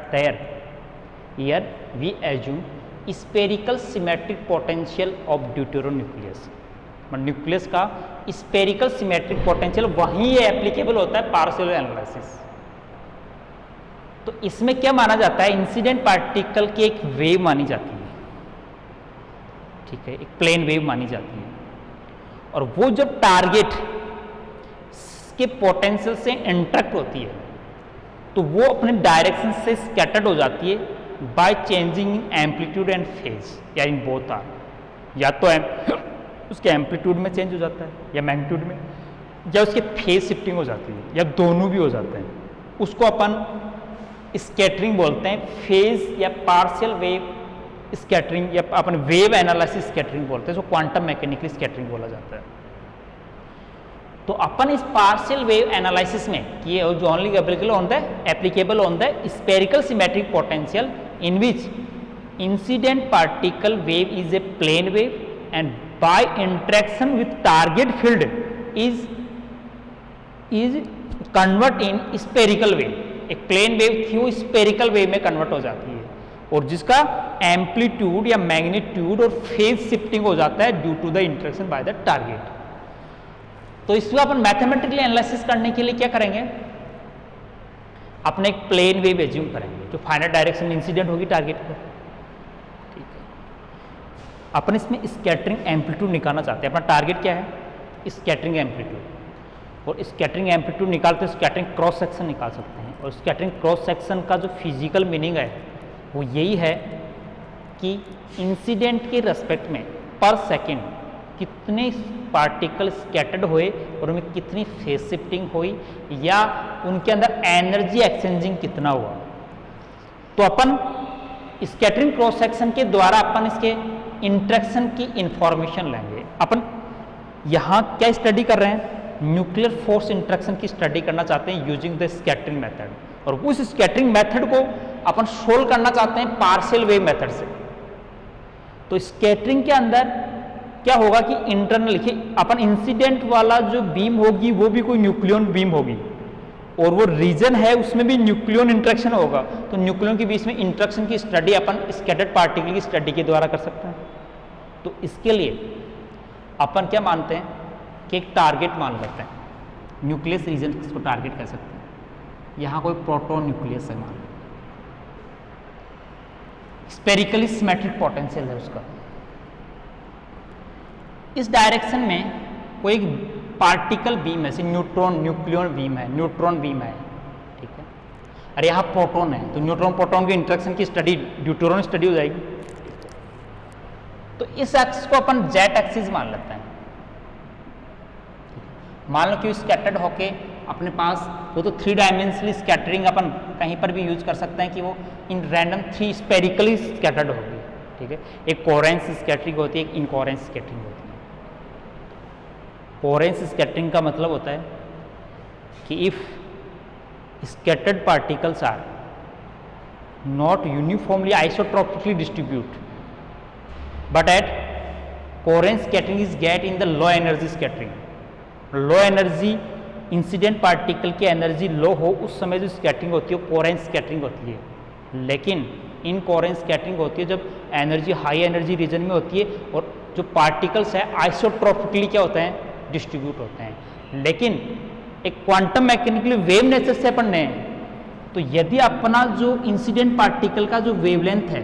here we assume spherical symmetric potential of deuteron nucleus। Nucleus का स्फेरिकल सिमेट्रिक पोटेंशियल वहीं ये एप्लीकेबल होता है पार्शियल एनालिसिस। तो इसमें क्या माना जाता है, इंसिडेंट पार्टिकल की एक वेव मानी जाती है। ठीक है, एक प्लेन वेव मानी जाती है और वो जब टारगेट के पोटेंशियल से इंटरेक्ट होती है तो वो अपने डायरेक्शन से स्कैटर्ड हो जाती है by changing in amplitude and phase, या इन बोथ आर, या तो उसके एम्पलीट्यूड में चेंज हो जाता है या मैग्नीट्यूड में, या उसके फेज शिफ्टिंग हो जाती है, या दोनों भी हो जाते हैं। उसको अपन स्कैटरिंग बोलते हैं, फेज या पार्शियल वेव स्कैटरिंग या अपन वेव एनालिसिस स्कैटरिंग बोलते हैं, जो क्वांटम मैकेनिकली स्कैटरिंग बोला जाता है। तो अपन इस पार्शियल वेव एनालिसिस में किए जो only applicable on the spherical symmetric potential in which incident particle wave is a plane wave and by interaction with target field is convert in spherical wave. एक plane wave थी वो spherical wave में convert हो जाती है और जिसका amplitude या मैग्नीट्यूड और फेज शिफ्टिंग हो जाता है due to the interaction by the target. तो इसको अपन मैथमेटिकली एनालिसिस करने के लिए क्या करेंगे, अपने एक प्लेन वेव एज्यूम करेंगे जो फाइनाइट डायरेक्शन में इंसिडेंट होगी टारगेट पर। ठीक है, अपन इसमें स्कैटरिंग एम्पलीट्यूड निकालना चाहते हैं। अपना टारगेट क्या है, स्कैटरिंग एम्पलीट्यूड, और स्कैटरिंग एम्पलीट्यूड निकालते स्कैटरिंग क्रॉस सेक्शन निकाल सकते हैं। और स्कैटरिंग क्रॉस सेक्शन का जो फिजिकल मीनिंग है वो यही है कि इंसिडेंट के रेस्पेक्ट में पर सेकेंड कितने पार्टिकल स्कैटर्ड हुए और उनमें कितनी फेज शिफ्टिंग हुई या उनके अंदर एनर्जी एक्सचेंजिंग कितना हुआ। तो अपन स्कैटरिंग क्रॉस सेक्शन के द्वारा अपन इसके इंटरेक्शन की इंफॉर्मेशन लेंगे। अपन यहाँ क्या स्टडी कर रहे हैं, न्यूक्लियर फोर्स इंटरेक्शन की स्टडी करना चाहते हैं यूजिंग द स्कैटरिंग मेथड, और उस स्कैटरिंग मेथड को अपन सोल्व करना चाहते हैं पार्शियल वेव मेथड से। तो स्कैटरिंग के अंदर क्या होगा कि इंटरनल लिखिए अपन इंसिडेंट वाला जो बीम होगी वो भी कोई न्यूक्लियन बीम होगी और वो रीजन है उसमें भी न्यूक्लियन इंटरेक्शन होगा। तो न्यूक्लियन के बीच में इंटरेक्शन की स्टडी अपन स्कैटर्ड पार्टिकल की स्टडी के द्वारा कर सकते हैं। तो इसके लिए अपन क्या मानते हैं कि एक टारगेट मान लेते हैं, न्यूक्लियस रीजन इसको टारगेट कह सकते हैं। यहाँ कोई प्रोटॉन न्यूक्लियस है, मान स्फेरिकली सिमेट्रिक पोटेंशियल है उसका। इस डायरेक्शन में कोई एक पार्टिकल बीम है, न्यूट्रॉन न्यूक्लियन बीम है, न्यूट्रॉन बीम है। ठीक है, अरे यहाँ प्रोटॉन है तो न्यूट्रॉन प्रोटॉन की इंटरेक्शन की स्टडी ड्यूटेरॉन स्टडी हो जाएगी। तो इस एक्सिस को अपन जेट एक्सिस मान लेते हैं। मान लो कि स्कैटर्ड होके अपने पास वो तो 3 डायमेंशनली स्कैटरिंग अपन कहीं पर भी यूज कर सकते हैं कि वो इन रैंडम 3 स्पेरिकली स्कैटर्ड होगी, ठीक है। एक कोहेरेंस स्कैटरिंग होती है, एक इनकोहेरेंस स्कैटरिंग होती है। कोहेरेंस स्कैटरिंग का मतलब होता है कि if scattered particles are not uniformly isotropically distributed but at coherent scattering is get in the low energy scattering। Low energy incident particle की एनर्जी लो हो उस समय जो स्कैटरिंग होती है वो कोहेरेंट स्कैटरिंग होती है। लेकिन इनकोहेरेंट स्कैटरिंग होती है जब एनर्जी हाई एनर्जी रीजन में होती है और जो पार्टिकल्स है आइसोट्रोपिकली क्या होते हैं, डिस्ट्रीब्यूट होते हैं। लेकिन एक क्वांटम मैकेनिकली वेव नेचर से अपन ने, तो यदि अपना जो इंसिडेंट पार्टिकल का जो वेवलेंथ है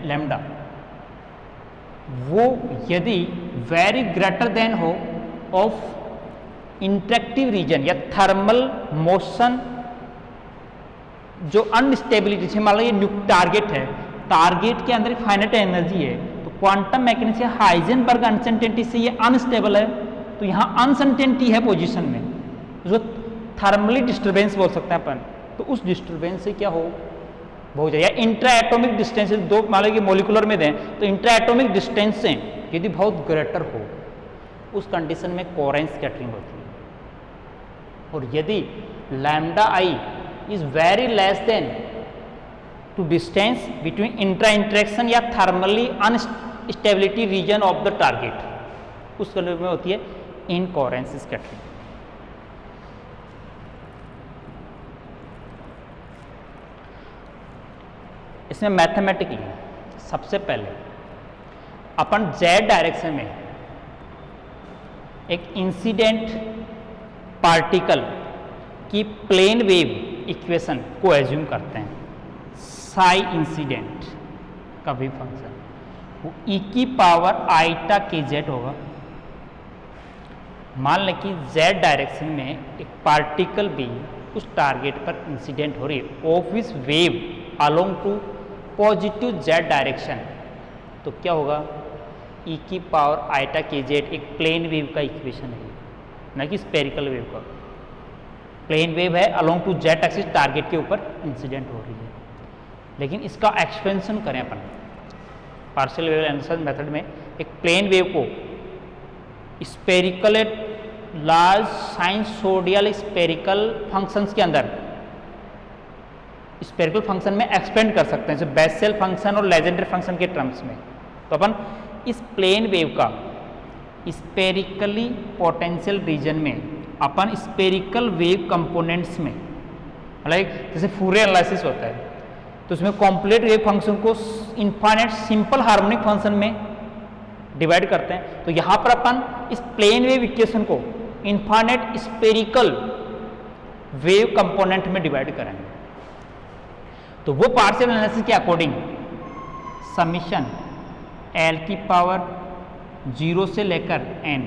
लैम्डा, वो यदि वेरी ग्रेटर देन हो ऑफ इंटरेक्टिव रीजन या थर्मल मोशन जो अनस्टेबिलिटी से, मान लो ये टारगेट है, टारगेट के अंदर फाइनाइट एनर्जी है, तो क्वांटम मैकेनिक्स से हाइजेनबर्ग अनसर्टेनिटी से ये अनस्टेबल है, तो यहाँ अनसर्टेनिटी है पोजीशन में, जो थर्मली डिस्टर्बेंस बोल सकते हैं अपन। तो उस डिस्टर्बेंस से क्या हो जाए, या इंट्रा एटॉमिक डिस्टेंस दो मान लो कि मोलिकुलर में दें तो इंट्रा एटॉमिक डिस्टेंस से यदि बहुत ग्रेटर हो उस कंडीशन में कोहेरेंट स्कैटरिंग होती है। और यदि lambda I is very less than to distance between intra interaction या thermally unstability region of the target, उस कंडीशन में होती है इनकोहेरेंट स्कैटरिंग। इसमें मैथमेटिकली सबसे पहले अपन जेड डायरेक्शन में एक इंसिडेंट पार्टिकल की प्लेन वेव इक्वेशन को एज्यूम करते हैं। साई इंसिडेंट का वेव फंक्शन वो e की पावर आइटा के जेड होगा। मान लें कि z डायरेक्शन में एक पार्टिकल भी उस टारगेट पर इंसिडेंट हो रही है of which wave along to positive z direction, तो क्या होगा, e की पावर आइटा के जेड एक प्लेन वेव का इक्वेशन है, न कि स्पेरिकल वेव का। प्लेन वेव है along to z axis target के ऊपर इंसिडेंट हो रही है। लेकिन इसका एक्सपेंशन करें अपन पार्शियल वेव एनालिसिस मेथड में, एक प्लेन वेव को spherical large sinusoidal spherical functions के अंदर स्पेरिकल फंक्शन में एक्सपेंड कर सकते हैं, जैसे बेसेल फंक्शन और लेजेंडर फंक्शन के टर्म्स में। तो अपन इस प्लेन वेव का स्पेरिकली पोटेंशियल रीजन में अपन स्पेरिकल वेव कंपोनेंट्स में, लाइक जैसे फूरियर एनालिसिस होता है तो उसमें कॉम्प्लीट वेव फंक्शन को इनफाइनाइट सिंपल हार्मोनिक फंक्शन में डिवाइड करते हैं। तो यहाँ पर अपन इस प्लेन वेव इक्वेशन को इनफाइनाइट स्पेरिकल वेव कंपोनेंट में डिवाइड करेंगे। तो वो पार्शियल एनालिसिस के अकॉर्डिंग समीशन एल की पावर 0 से लेकर n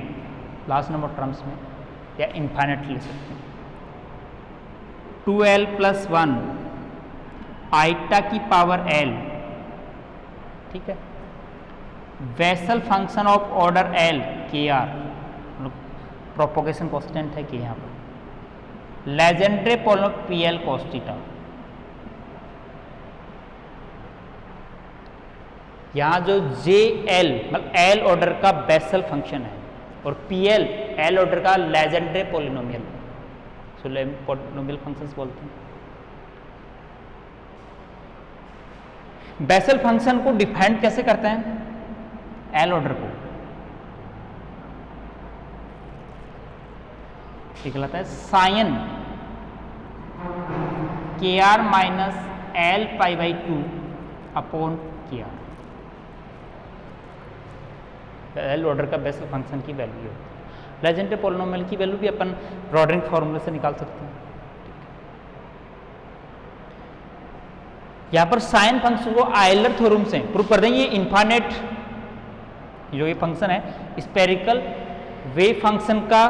लास्ट नंबर टर्म्स में या इनफाइनाइट ले सकते हैं, 2l + 1 आइटा की पावर l, ठीक है, Bessel function of order l के आर, प्रोपोगेशन कांस्टेंट है कि यहाँ पर Legendre polynomial PL cos theta. यहाँ जो जे एल मतलब एल ऑर्डर का बेसल फंक्शन है और पी एल ऑर्डर का लेजेंड्रे पॉलिनोमियल, पॉलिनोमियल फंक्शंस बोलते हैं। बेसल फंक्शन को डिफाइन कैसे करते हैं, एल ऑर्डर को कहलाता है साइन के आर माइनस एल π/2 अपॉन के आर। एल ऑर्डर का बेसल फंक्शन की वैल्यू होती है। लेजेंड्रे पॉलिनोमियल की वैल्यू भी अपन रॉड्रिक फॉर्मूले से निकाल सकते हैं। यहाँ पर साइन फंक्शन को आयलर थ्योरम से प्रूव कर देंगे। इनफाइनाइट जो ये फंक्शन है स्पेरिकल वेव फंक्शन का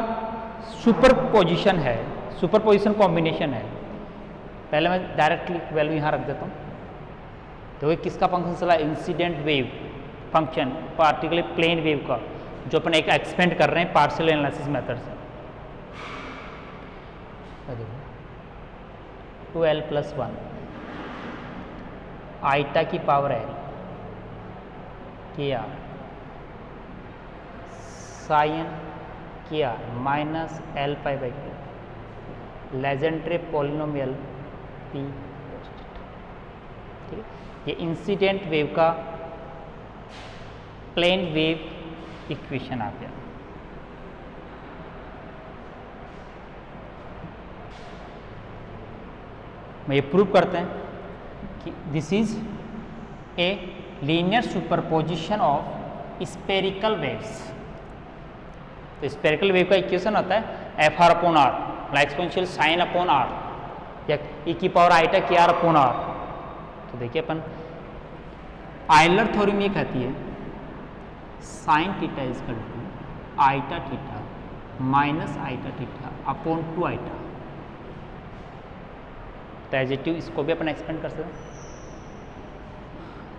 सुपरपोजिशन है, सुपरपोजिशन कॉम्बिनेशन है। पहले मैं डायरेक्टली वैल्यू यहाँ रख देता हूँ। तो ये किसका फंक्शन चला, incident wave function, particular plane wave का, जो अपन एक एक्सपेंड कर रहे हैं पार्शियल एनालिसिस मेथड से। 2l+1 आइटा की power l KR sine KR minus L/2 Legendre polynomial P। ठीक है, ये इंसिडेंट वेव का प्लेन वेव इक्वेशन आ गया। मैं ये प्रूव करते हैं कि this is a linear superposition of spherical waves. तो स्पेरिकल वेव का इक्वेशन होता है FR/R exponential sine upon R या e की पावर आइटा KR/R। तो देखिए अपन आयलर थ्योरम ये कहती है sine theta is equal to iota theta minus iota theta upon 2 iota. तो एज इट इज इसको भी अपन एक्सपेंड कर सकते हैं।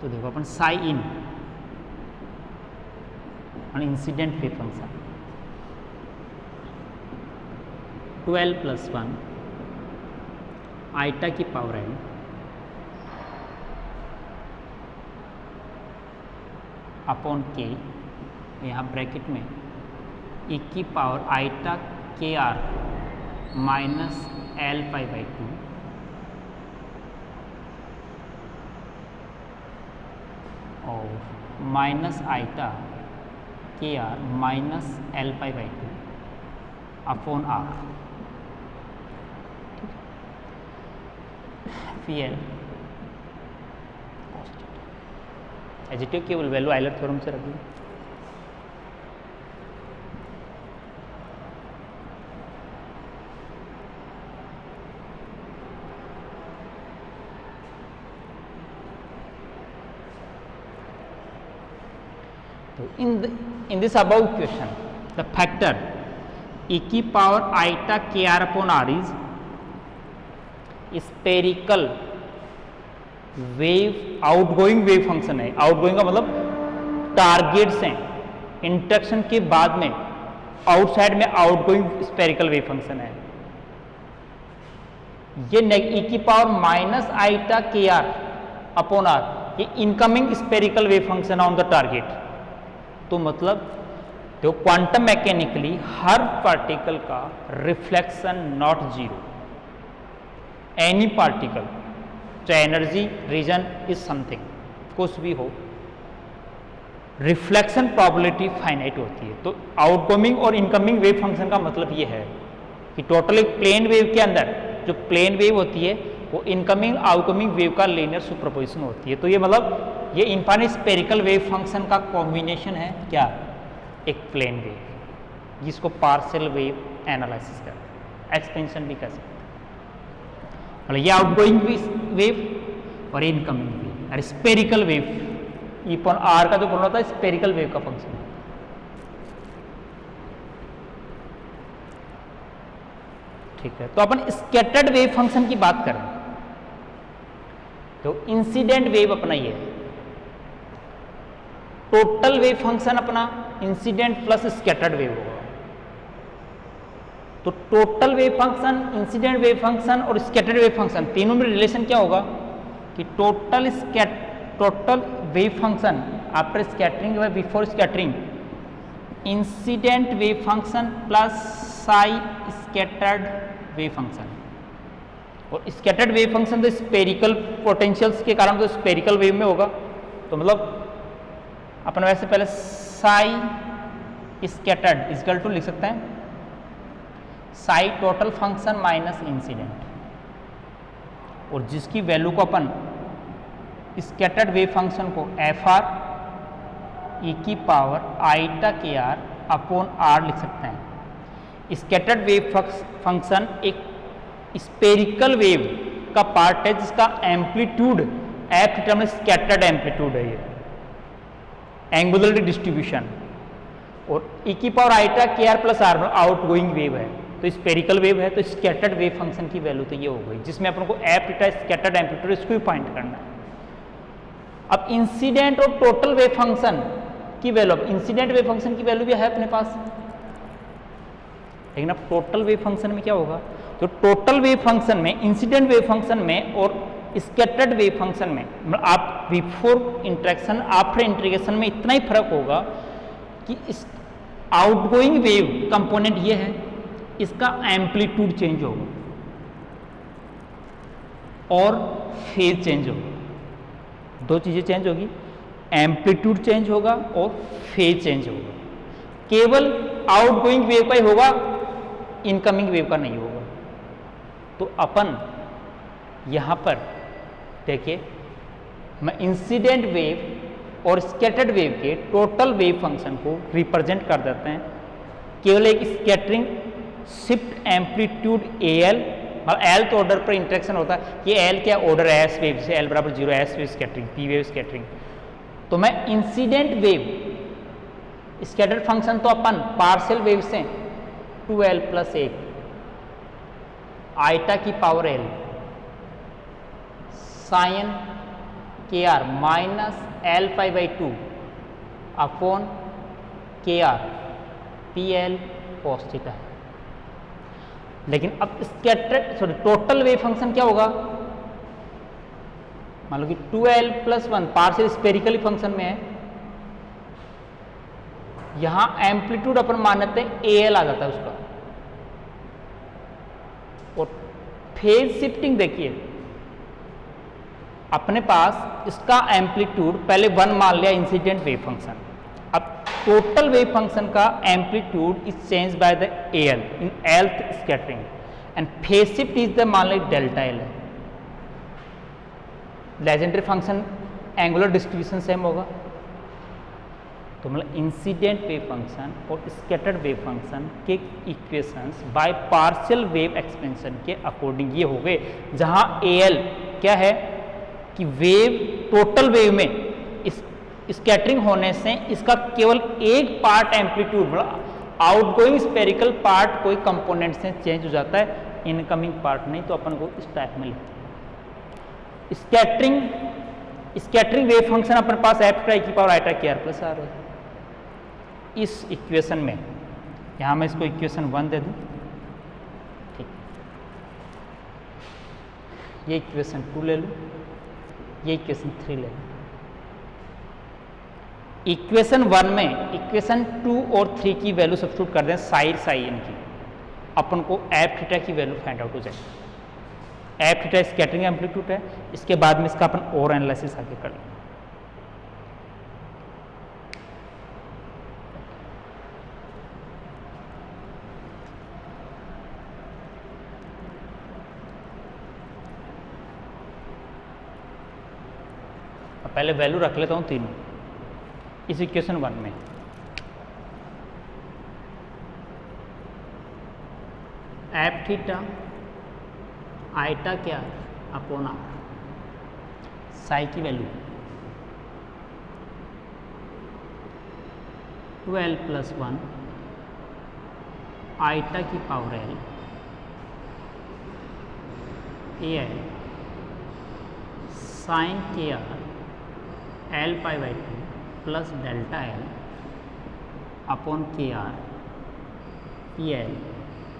तो देखो अपन साई इन और incident wave function 2l+1 iota की पावर n अपॉन k, यहाँ ब्रैकेट में e की power iota KR minus L/2 और minus iota KR minus L/2 upon R। PL एजिटिव केवल वैल्यू आयलर थ्योरम से रखिए। तो in this above equation the factor e की power iota KR/R is spherical wave outgoing wave function है। Outgoing का मतलब टारगेट्स हैं, इंटरेक्शन के बाद में आउटसाइड में आउटगोइंग स्पेरिकल वेव फंक्शन है। ये e की पावर माइनस आइटा KR/R ये इनकमिंग स्पेरिकल वेव फंक्शन है ऑन द टारगेट। तो मतलब तो क्वांटम मैकेनिकली हर पार्टिकल का reflection not zero. Any particle चाहे एनर्जी रीजन इज समथिंग कुछ भी हो, रिफ्लेक्शन प्रोबेबिलिटी फाइनाइट होती है। तो आउटगोइंग और इनकमिंग वेव फंक्शन का मतलब ये है कि टोटल एक प्लेन वेव के अंदर जो प्लेन वेव होती है वो इनकमिंग आउटगोइंग वेव का लीनियर सुपरपोजिशन होती है। तो ये मतलब ये इनफाइनाइट स्पेरिकल वेव फंक्शन का कॉम्बिनेशन है क्या, एक प्लेन वेव जिसको पार्शियल वेव एनालिसिस करते हैं, एक्सपेंशन भी कर सकते हैं। मतलब ये आउटगोइंग वेव और इनकमिंग वेव और स्पेरिकल वेव E/R का जो बोलना होता है स्पेरिकल वेव का फंक्शन। ठीक है, तो अपन स्कैटर्ड वेव फंक्शन की बात करें तो इंसिडेंट वेव अपना ये है, टोटल वेव फंक्शन अपना इंसिडेंट प्लस स्कैटर्ड वेव होगा। तो total wave function, incident wave function और स्कैटर्ड वेव फंक्शन तीनों में रिलेशन क्या होगा कि total wave function after scattering व before scattering incident wave function plus psi scattered wave function. और स्कैटर्ड वेव फंक्शन तो स्पेरिकल पोटेंशियल्स के कारण तो स्पेरिकल वेव में होगा। तो मतलब अपन वैसे पहले साई स्कैटर्ड इक्वल टू लिख सकते हैं psi total function minus incident, और जिसकी वैल्यू को अपन स्कैटर्ड वेव फंक्शन को FR e की power iota KR upon R लिख सकते हैं। स्कैटर्ड वेव फंक्शन एक स्पेरिकल वेव का पार्ट है जिसका amplitude F determine scattered amplitude है, ये एंगुलर डिस्ट्रीब्यूशन, और e की power iota KR plus R outgoing wave है। तो स्पेरिकल वेव है, तो स्कैटर्ड वेव फंक्शन की वैल्यू तो ये हो गई, जिसमें अपन को एफ थीटा स्कैटर्ड एम्पलीट्यूड इसको भी फाइंड करना है। अब इंसिडेंट और टोटल वेव फंक्शन की वैल्यू, अब इंसिडेंट वेव फंक्शन की वैल्यू भी है अपने पास, लेकिन अब टोटल वेव फंक्शन में क्या होगा, तो टोटल वेव फंक्शन में, इंसिडेंट वेव फंक्शन में और स्कैटर्ड वेव फंक्शन में, मतलब आप बिफोर इंटरेक्शन आफ्टर इंटीग्रेशन में इतना ही फर्क होगा कि इस आउटगोइंग वेव कंपोनेंट ये है, इसका एम्पलीट्यूड चेंज होगा और फेज चेंज होगा, दो चीजें चेंज होगी, एम्पलीट्यूड चेंज होगा और फेज चेंज होगा। केवल आउटगोइंग वेव का ही होगा, इनकमिंग वेव का नहीं होगा। तो अपन यहां पर देखिए, मैं इंसिडेंट वेव और स्कैटर्ड वेव के टोटल वेव फंक्शन को रिप्रेजेंट कर देते हैं केवल एक स्कैटरिंग शिफ्ट एम्पलीट्यूड AL, और एल तो ऑर्डर पर इंटरेक्शन होता है, ये एल क्या ऑर्डर एस वेव से, एल बराबर 0 S wave scattering, P wave scattering. तो मैं इंसिडेंट वेव स्कैटर्ड फंक्शन तो अपन पार्शियल वेव से 2l + 1 आइटा की power l sine KR -l π/2 upon KR PL cos theta. लेकिन अब स्कैटर्ड टोटल वेव फंक्शन क्या होगा, मान लो कि 2l + 1 पार्शियल स्पेरिकली फंक्शन में है, यहां एम्पलीट्यूड अपन मानते हैं AL आ जाता है उसका, और फेज शिफ्टिंग देखिए अपने पास इसका एम्पलीट्यूड पहले 1 मान लिया इंसिडेंट वेव फंक्शन, अब टोटल वेव फंक्शन का amplitude is change by the AL in Lth scattering and phase shift is the मान लो Δl है। Legendary function angular distribution same होगा, तो मतलब इंसिडेंट वेव फंक्शन और स्कैटर्ड वेव फंक्शन के equations by partial wave expansion के according ये हो गए, जहां AL क्या है कि वेव टोटल वेव में इस स्कैटरिंग होने से इसका केवल एक पार्ट एम्पलीट्यूड, मतलब आउटगोइंग स्पेरिकल पार्ट कोई कंपोनेंट से चेंज हो जाता है, इनकमिंग पार्ट नहीं, तो अपन को इस टाइप में लिखते। स्कैटरिंग वेव फंक्शन अपने पास एफ की पावर आइटा KR + R है। इस इक्वेशन में यहां मैं इसको इक्वेशन 1 दे दूं, ठीक, ये इक्वेशन 2 ले लूं, ये इक्वेशन 3 ले लूं। इक्वेशन 1 में इक्वेशन 2 और 3 की वैल्यू सब्स्टिट्यूट कर दें साइड साइन की, अपन को एफ थीटा की वैल्यू फाइंड आउट हो जाएगी। एफ थीटा स्कैटरिंग एम्पलीट्यूड है, इसके बाद में इसका अपन और एनालिसिस आगे कर लेंगे। पहले वैल्यू रख लेता हूं तीनों इस इक्वेशन 1 में। एफ थीटा आइटा क्या अपॉन आर, साई की वैल्यू 12 + 1 आइटा की power l AL sine KR l/2 plus Δl upon KR PL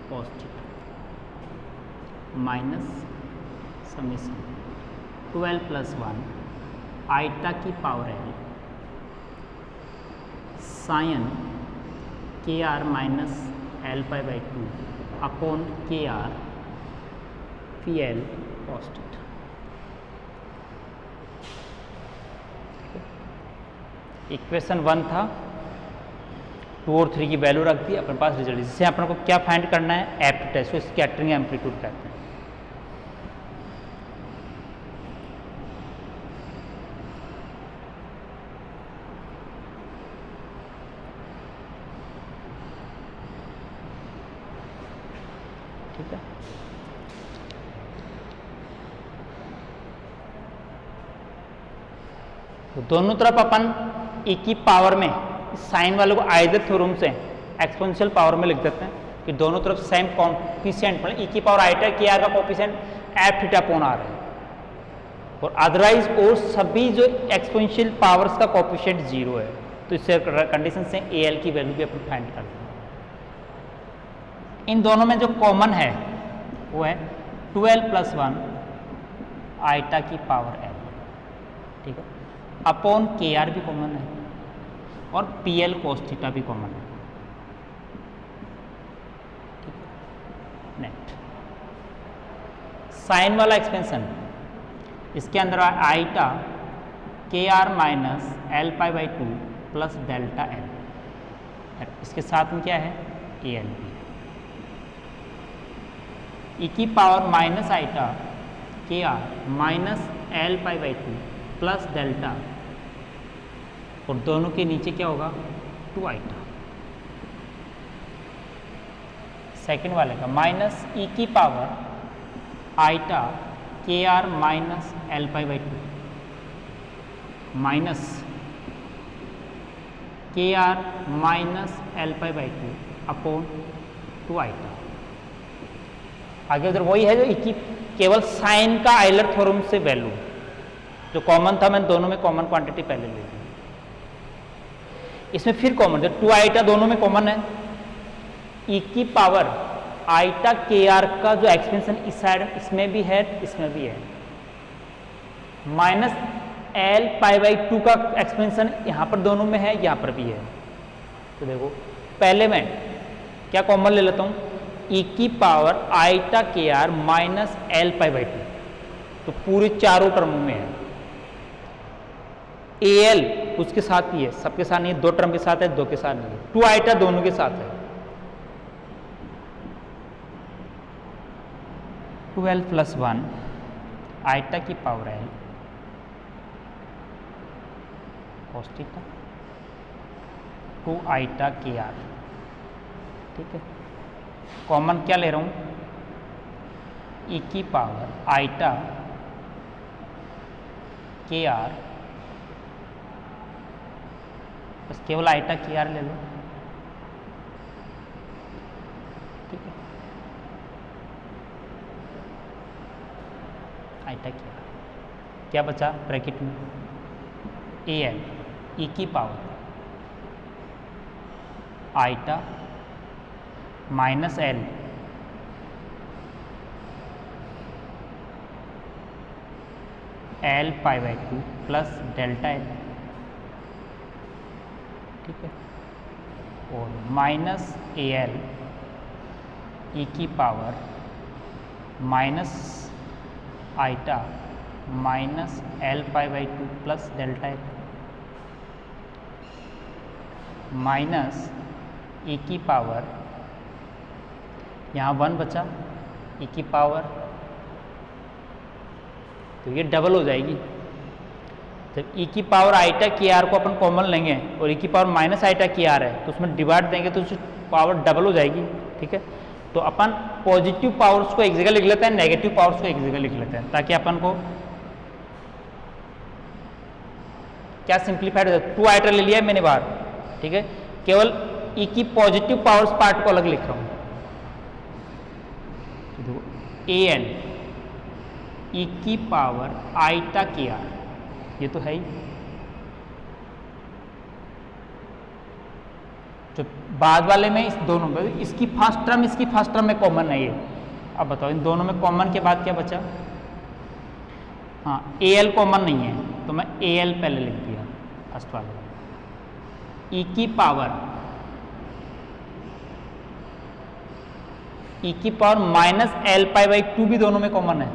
cos theta minus summation 12 + 1 iota की power l sine KR -l/2 upon KR PL cos theta. Equation 1 था, 2 और 3 की value रख दी, अपने पास result, जिससे अपन को क्या फाइंड करना है, एफ थीटा, इसको स्कैटरिंग एम्पलीट्यूड कहते हैं। ठीक है, तो दोनों तरफ अपन e की पावर में साइन वाले को आइजर थ्योरम से एक्सपोनेंशियल पावर में लिख देते हैं, कि दोनों तरफ सेम कॉम्पिशेंट मतलब ई की पावर आईटा के आर का कॉम्पिशेंट एफ थीटा अपॉन आर है, और अदरवाइज और सभी जो एक्सपोनेंशियल पावर्स का कॉम्पिशेंट 0 है। तो इससे कंडीशन से ए एल की वैल्यू भी अपन फाइंड कर देंगे। इन दोनों में जो कॉमन है वो है 12 + 1 आईटा की पावर एल, ठीक है, अपॉन के आर भी कॉमन है और पी एल कोस थीटा भी कॉमन है। नेक्स्ट साइन वाला एक्सपेंशन, इसके अंदर iota K R minus L pi by 2 plus delta L, इसके साथ में क्या है ए एल बी, ई की power minus iota K R minus L pi by 2 plus delta, और दोनों के नीचे क्या होगा 2 आईटा। सेकेंड वाले का माइनस ई की power आईटा K R minus L pi by 2 minus K R minus L pi by 2 upon 2 eta. आगे उधर वही है जो ई की केवल साइन का आइलर थ्योरम से वैल्यू जो कॉमन था, मैंने दोनों में कॉमन क्वांटिटी पहले ले ली, इसमें फिर कॉमन जो 2 आईटा दोनों में कॉमन है। ई की पावर आईटा के आर का जो एक्सपेंशन इस साइड इसमें भी है इसमें भी है, माइनस एल पाई बाई 2 का एक्सपेंशन यहाँ पर दोनों में है यहाँ पर भी है। तो देखो पहले मैं क्या कॉमन ले लेता हूँ, ई की power आईटा K R minus L pi by 2, तो पूरे चारों टर्मों में है। ए एल उसके साथ ही है, सबके साथ नहीं है, 2 टर्म के साथ है 2 के साथ नहीं है, 2 आईटा दोनों के साथ है। 12 + 1 आईटा की power L cos theta 2 आईटा K are, ठीक है। कॉमन क्या ले रहा हूं ई की पावर आईटा के आर, बस केवल आईटा के आर ले लो, ठीक है, आईटा के आर। क्या बचा ब्रैकेट में ए एल ई की power eta minus L L pi by 2 plus delta L, ठीक है, और माइनस ए एल ई की power minus eta minus L pi by 2 plus delta L minus E की power, यहाँ 1 बचा ई की पावर, तो ये डबल हो जाएगी। जब ई की पावर आईटा के आर को अपन कॉमन लेंगे और ई की power minus iota K are है तो उसमें डिवाइड देंगे तो उसकी पावर डबल हो जाएगी, ठीक है। तो अपन पॉजिटिव पावर्स को एक जगह लिख लेते हैं, नेगेटिव पावर्स को एक जगह लिख लेते हैं, ताकि अपन को क्या सिंप्लीफाइड हो जाए। 2 आईटा ले लिया है मैंने बाहर, ठीक है, केवल ई की पॉजिटिव पावर्स पार्ट को अलग लिख रहा हूं। ए एल ई की पावर आईटा के आर, ये तो है ही, जो बाद वाले में इस दोनों में इसकी फर्स्ट टर्म में कॉमन है ये। अब बताओ इन दोनों में कॉमन के बाद क्या बचा, हाँ ए एल कॉमन नहीं है तो मैं ए एल पहले लिख दिया फर्स्ट वाले, ई की power minus L pi by 2 भी दोनों में कॉमन है,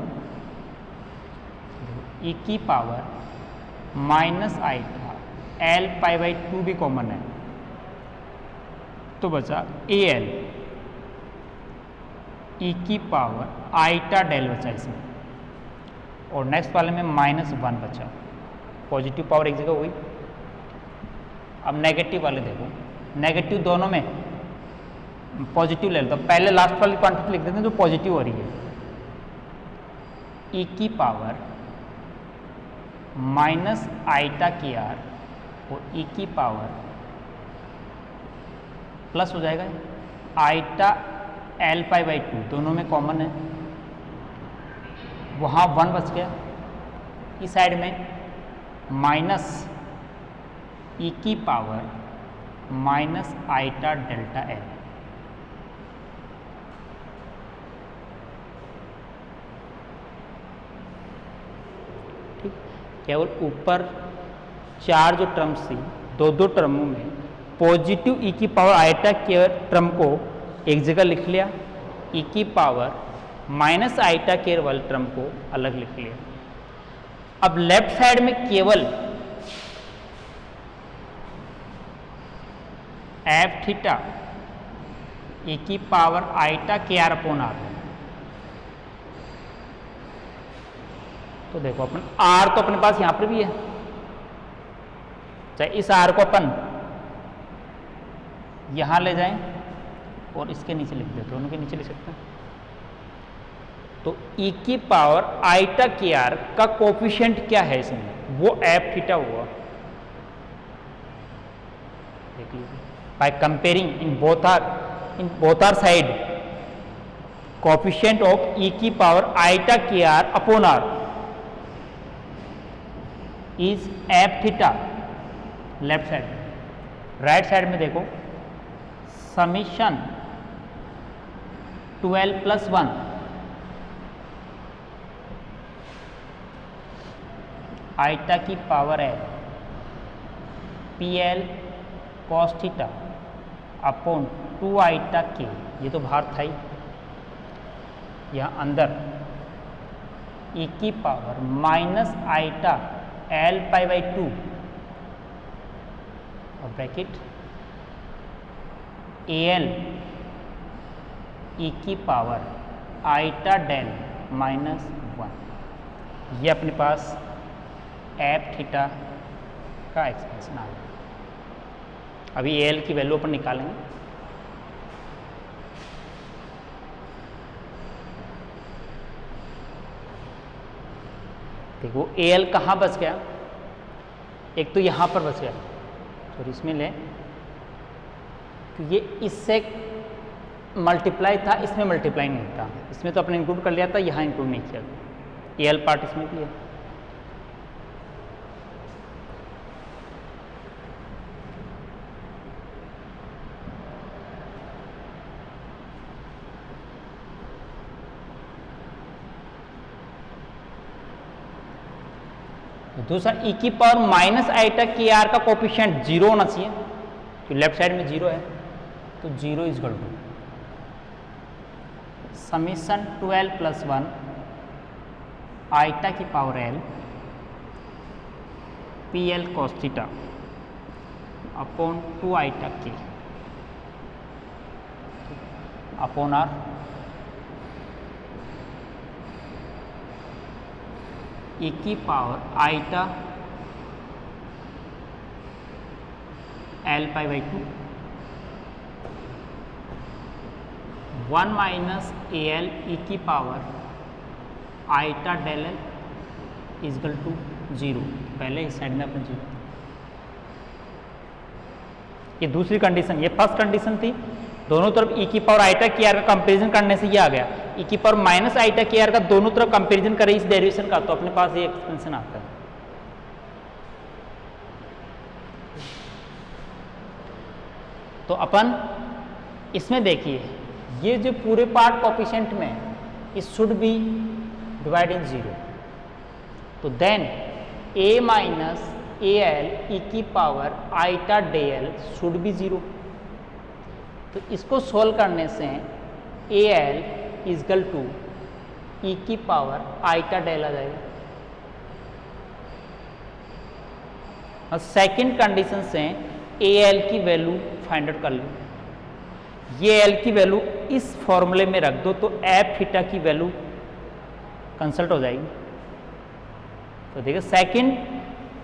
ई की power minus आईटा L pi by 2 भी कॉमन है, तो बचा ए एल ई की पावर आईटा डेल बचा इसमें, और नेक्स्ट वाले में -1 बचा, पॉजिटिव पावर एक जगह हुई। अब नेगेटिव वाले देखो, नेगेटिव दोनों में पॉजिटिव ले लेता हूँ, पहले लास्ट वाली क्वांटिटी लिख देते हैं जो पॉजिटिव हो रही है, ई की power minus iota K are और ई की पावर प्लस हो जाएगा आईटा एल पाई बाई 2 दोनों में कॉमन है, वहाँ 1 बच गया। इस साइड में माइनस ई की power minus iota delta L. ठीक, केवल ऊपर 4 जो टर्म्स थी, दो टर्मों में पॉजिटिव ई की पावर आइटा के टर्म को एक जगह लिख लिया, ई की पावर माइनस आइटा के वाले टर्म को अलग लिख लिया। अब लेफ्ट साइड में केवल एफ थीटा ई की पावर आइटा के आर अपॉन आर। तो देखो अपन आर तो अपने पास यहां पर भी है, चाहे इस आर को अपन यहां ले जाएं और इसके नीचे लिख दें, दोनों के नीचे लिख सकते हैं। तो ई की पावर आइटा के आर का कोफिशिएंट क्या है इसमें, वो एफ थीटा हुआ। देख लीजिए, by comparing in both r side coefficient of e की पावर आइटा के r upon r is f theta left side. Right side में देखो समीशन 12 प्लस 1 आइटा की पावर है p l cos theta upon 2 iota के, ये तो बाहर था ही, यहाँ अंदर ई की power minus iota L pi by 2 और ब्रैकेट ए एल ई की पावर आइटा डेल माइनस 1। ये अपने पास एफ थीटा का एक्सप्रेशन आ गया। अभी ए एल की वैल्यू अपन निकालेंगे। देखो ए एल कहाँ बच गया, एक तो यहाँ पर बच गया, तो इसमें ले तो ये इससे मल्टीप्लाई था, इसमें मल्टीप्लाई नहीं था, इसमें तो अपने इंक्लूड कर लिया था, यहाँ इंक्लूड नहीं किया। ए एल पार्ट इसमें किया। दूसरा ई की पावर माइनस आइटा के आर का कोफिशिएंट 0 होना चाहिए, तो लेफ्ट साइड में 0 है, तो 0 is equal to summation 12 plus 1 iota की power l p l cos theta upon 2 iota के अपॉन आर। ई की power eta L pi by 2 1 minus A L E की power eta del l is equal to 0। पहले इस side में अपन 0, ये दूसरी condition, ये फर्स्ट कंडीशन थी। दोनों तरफ ई की पावर आइटा के आर का कंपेरिजन करने से ये आ गया, ई की पावर माइनस आइटा के आर का दोनों तरफ कंपेरिजन करें इस डेरिवेशन का, तो अपने पास ये एक्सपेंशन आता है। तो अपन इसमें देखिए, ये जो पूरे पार्ट कोफिशिएंट में it should be divide in 0, तो then a minus A L E की power eta del l should be 0। तो इसको सोल्व करने से a l is equal to e की पावर आइटा डेल आ जाएगा। और सेकेंड कंडीशन से ए एल की वैल्यू फाइंड आउट कर लो। ये एल की वैल्यू इस फॉर्मूले में रख दो, तो एफ थीटा की वैल्यू कंसल्ट हो जाएगी। तो देखिए सेकेंड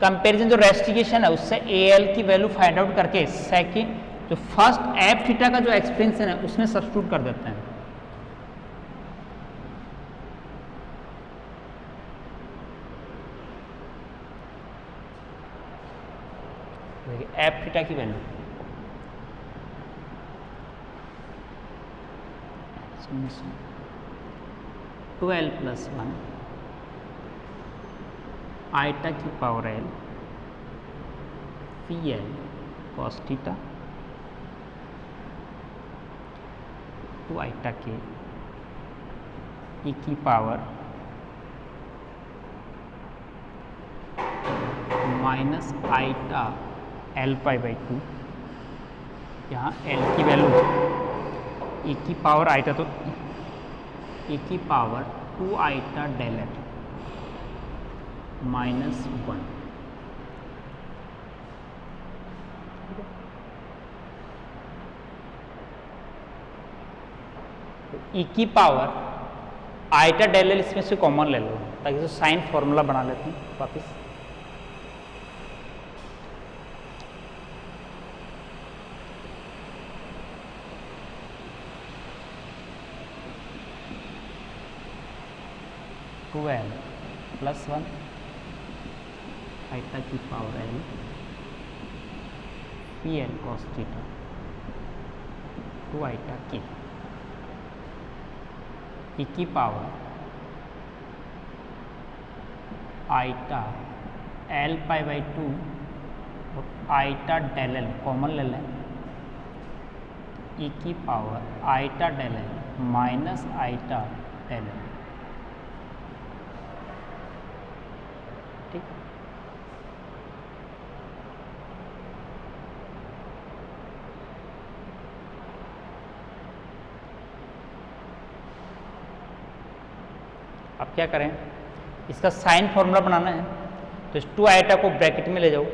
कंपैरिजन जो रेस्टिगेशन है उससे ए एल की वैल्यू फाइंड आउट करके सेकेंड जो फर्स्ट एफ थीटा का जो एक्सपेंशन है उसमें सब्स्टिट्यूट कर देते हैं। देखिए एफ थीटा की वैल्यू समीशन 2l + 1 आइटा की power l Pl cos theta 2 iota K e की पावर माइनस आइटा l π/2, यहाँ l की वैल्यू e की पावर आइटा तो e की power 2 iota del l -1 e की पावर आइटा del l इसमें से कॉमन ले लो ताकि तो साइन फॉर्मूला बना लेते हैं वापस। l + 1 आइटा की power l Pl cos theta 2 iota K e की पावर आइटा l π/2 और आइटा del l कॉमन ले लें, e की power iota del l minus iota del l। ठीक, अब क्या करें, इसका साइन फॉर्मूला बनाना है तो इस 2 आइटा को ब्रैकेट में ले जाओ।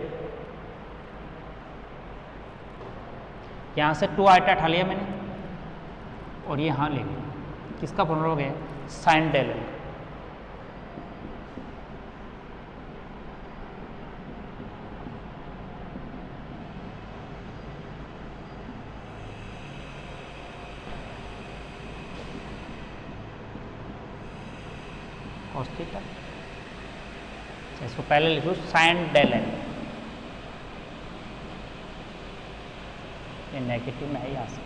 यहाँ से 2 आइटा उठा लिया मैंने और ये यहाँ ले गया, किसका फॉर्मूला हो गया, sine del l। cos theta, इसको पहले लिखो साइन del l, ये नेगेटिव में है यहाँ से,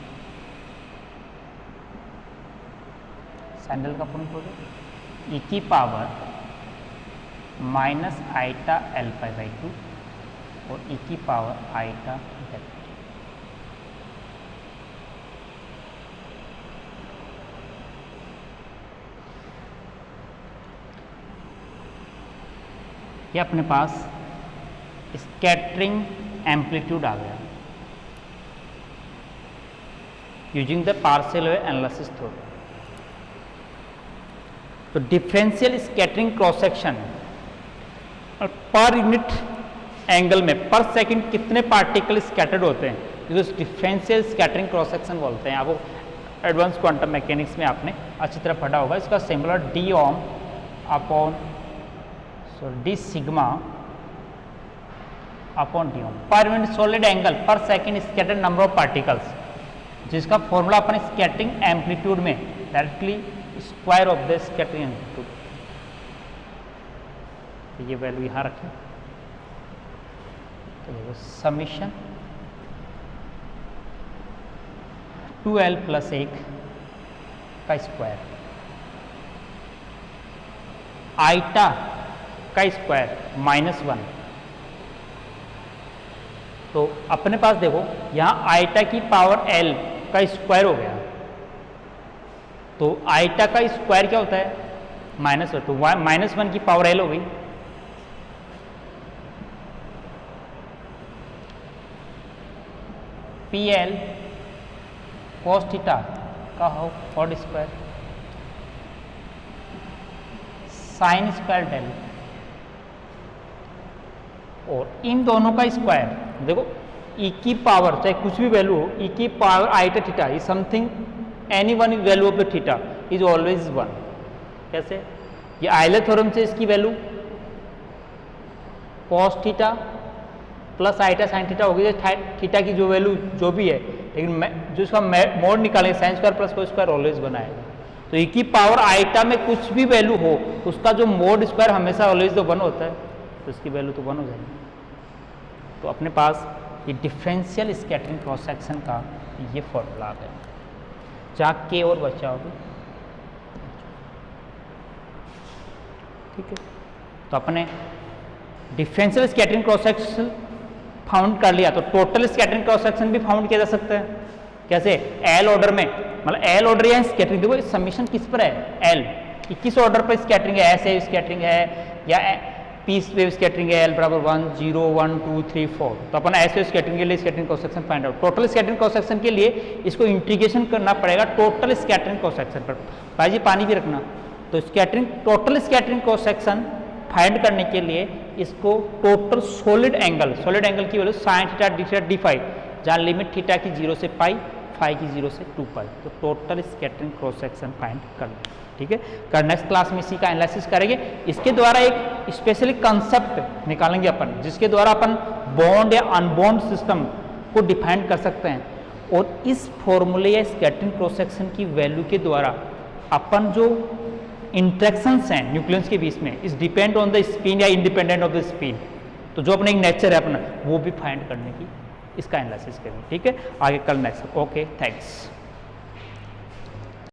साइन del का फॉर्मूला e की पावर माइनस आइटा l π/2 और e की पावर आइटा del l। ये अपने पास स्कैटरिंग एम्पलीट्यूड आ गया using the partial wave analysis theorem. तो डिफरेंशियल स्कैटरिंग क्रॉस सेक्शन और पर यूनिट एंगल में पर सेकंड कितने पार्टिकल स्कैटर्ड होते हैं, जिसको डिफरेंशियल स्कैटरिंग क्रॉस सेक्शन बोलते हैं। आपको एडवांस क्वांटम मैकेनिक्स में आपने अच्छी तरह पढ़ा होगा। इसका symbol d omega upon d sigma upon d omega पर यूनिट सॉलिड एंगल पर second scattered number of particles, जिसका फॉर्मूला अपन स्कैटरिंग एम्पलीट्यूड में directly square of the scattering amplitude, ये वैल्यू यहाँ रखें तो देखो समीशन 2l + 1 का स्क्वायर आइटा का स्क्वायर -1। तो अपने पास देखो यहाँ आइटा की पावर l का स्क्वायर हो गया, तो आइटा का स्क्वायर क्या होता है, -1, तो -1 की पावर l हो गई। Pl cos थीटा का हो whole square sine square del, और इन दोनों का स्क्वायर देखो e की पावर चाहे कुछ भी वैल्यू हो, e की power iota theta is something any one value of the theta is always 1। कैसे, ये आयलर थ्योरम से इसकी value cos theta plus iota sine theta होगी, थीटा की जो वैल्यू जो भी है, लेकिन जो इसका मोड निकालेंगे sine square plus cos square always बनाएगा। तो e की पावर आइटा में कुछ भी वैल्यू हो उसका जो मोड स्क्वायर हमेशा ऑलवेज तो 1 होता है, तो इसकी वैल्यू तो 1 हो जाएगी। तो अपने पास ये डिफरेंशियल स्कैटरिंग क्रॉस सेक्शन का ये फॉर्मूला आ गया। जहाँ के और बचा होगा। ठीक है, तो अपने differential scattering cross section found कर लिया, तो टोटल स्कैटरिंग क्रॉस सेक्शन भी फाउंड किया जा सकता है। कैसे? एल ऑर्डर में, मतलब एल ऑर्डर या स्कैटरिंग, देखो सबमिशन किस पर है? एल, कि किस ऑर्डर पर स्कैटरिंग है? ऐसे स्कैटरिंग है या पीस वेव स्कैटरिंग है, एल बराबर 1 0 1 2 3 4। तो अपन ऐसे स्कैटरिंग के लिए scattering cross section find out. Total scattering cross section के लिए इसको इंटीग्रेशन करना पड़ेगा टोटल स्कैटरिंग क्रॉस सेक्शन पर। भाई जी पानी भी रखना। तो scattering, total scattering cross section find करने के लिए इसको टोटल सॉलिड एंगल की value sine theta D theta D phi, जहाँ लिमिट थीटा की 0 से पाई, फाई की 0 से 2 पाई, तो total scattering cross section find कर लें। ठीक है, कर नेक्स्ट क्लास में इसी का एनालिसिस करेंगे। इसके द्वारा एक स्पेशली कंसेप्ट निकालेंगे अपन, जिसके द्वारा अपन बॉन्ड या अनबॉन्ड सिस्टम को डिफाइन कर सकते हैं, और इस फॉर्मूले या स्कैटरिंग क्रॉस सेक्शन की वैल्यू के द्वारा अपन जो इंट्रैक्शंस हैं न्यूक्लियस के बीच में, इस डिपेंड ऑन द स्पिन या इंडिपेंडेंट ऑफ द स्पिन, तो जो अपने एक नेचर है अपना, वो भी फाइंड करने की इसका एनालिसिस करेंगे। ठीक है, आगे कल नेक्स्ट। Okay, thanks.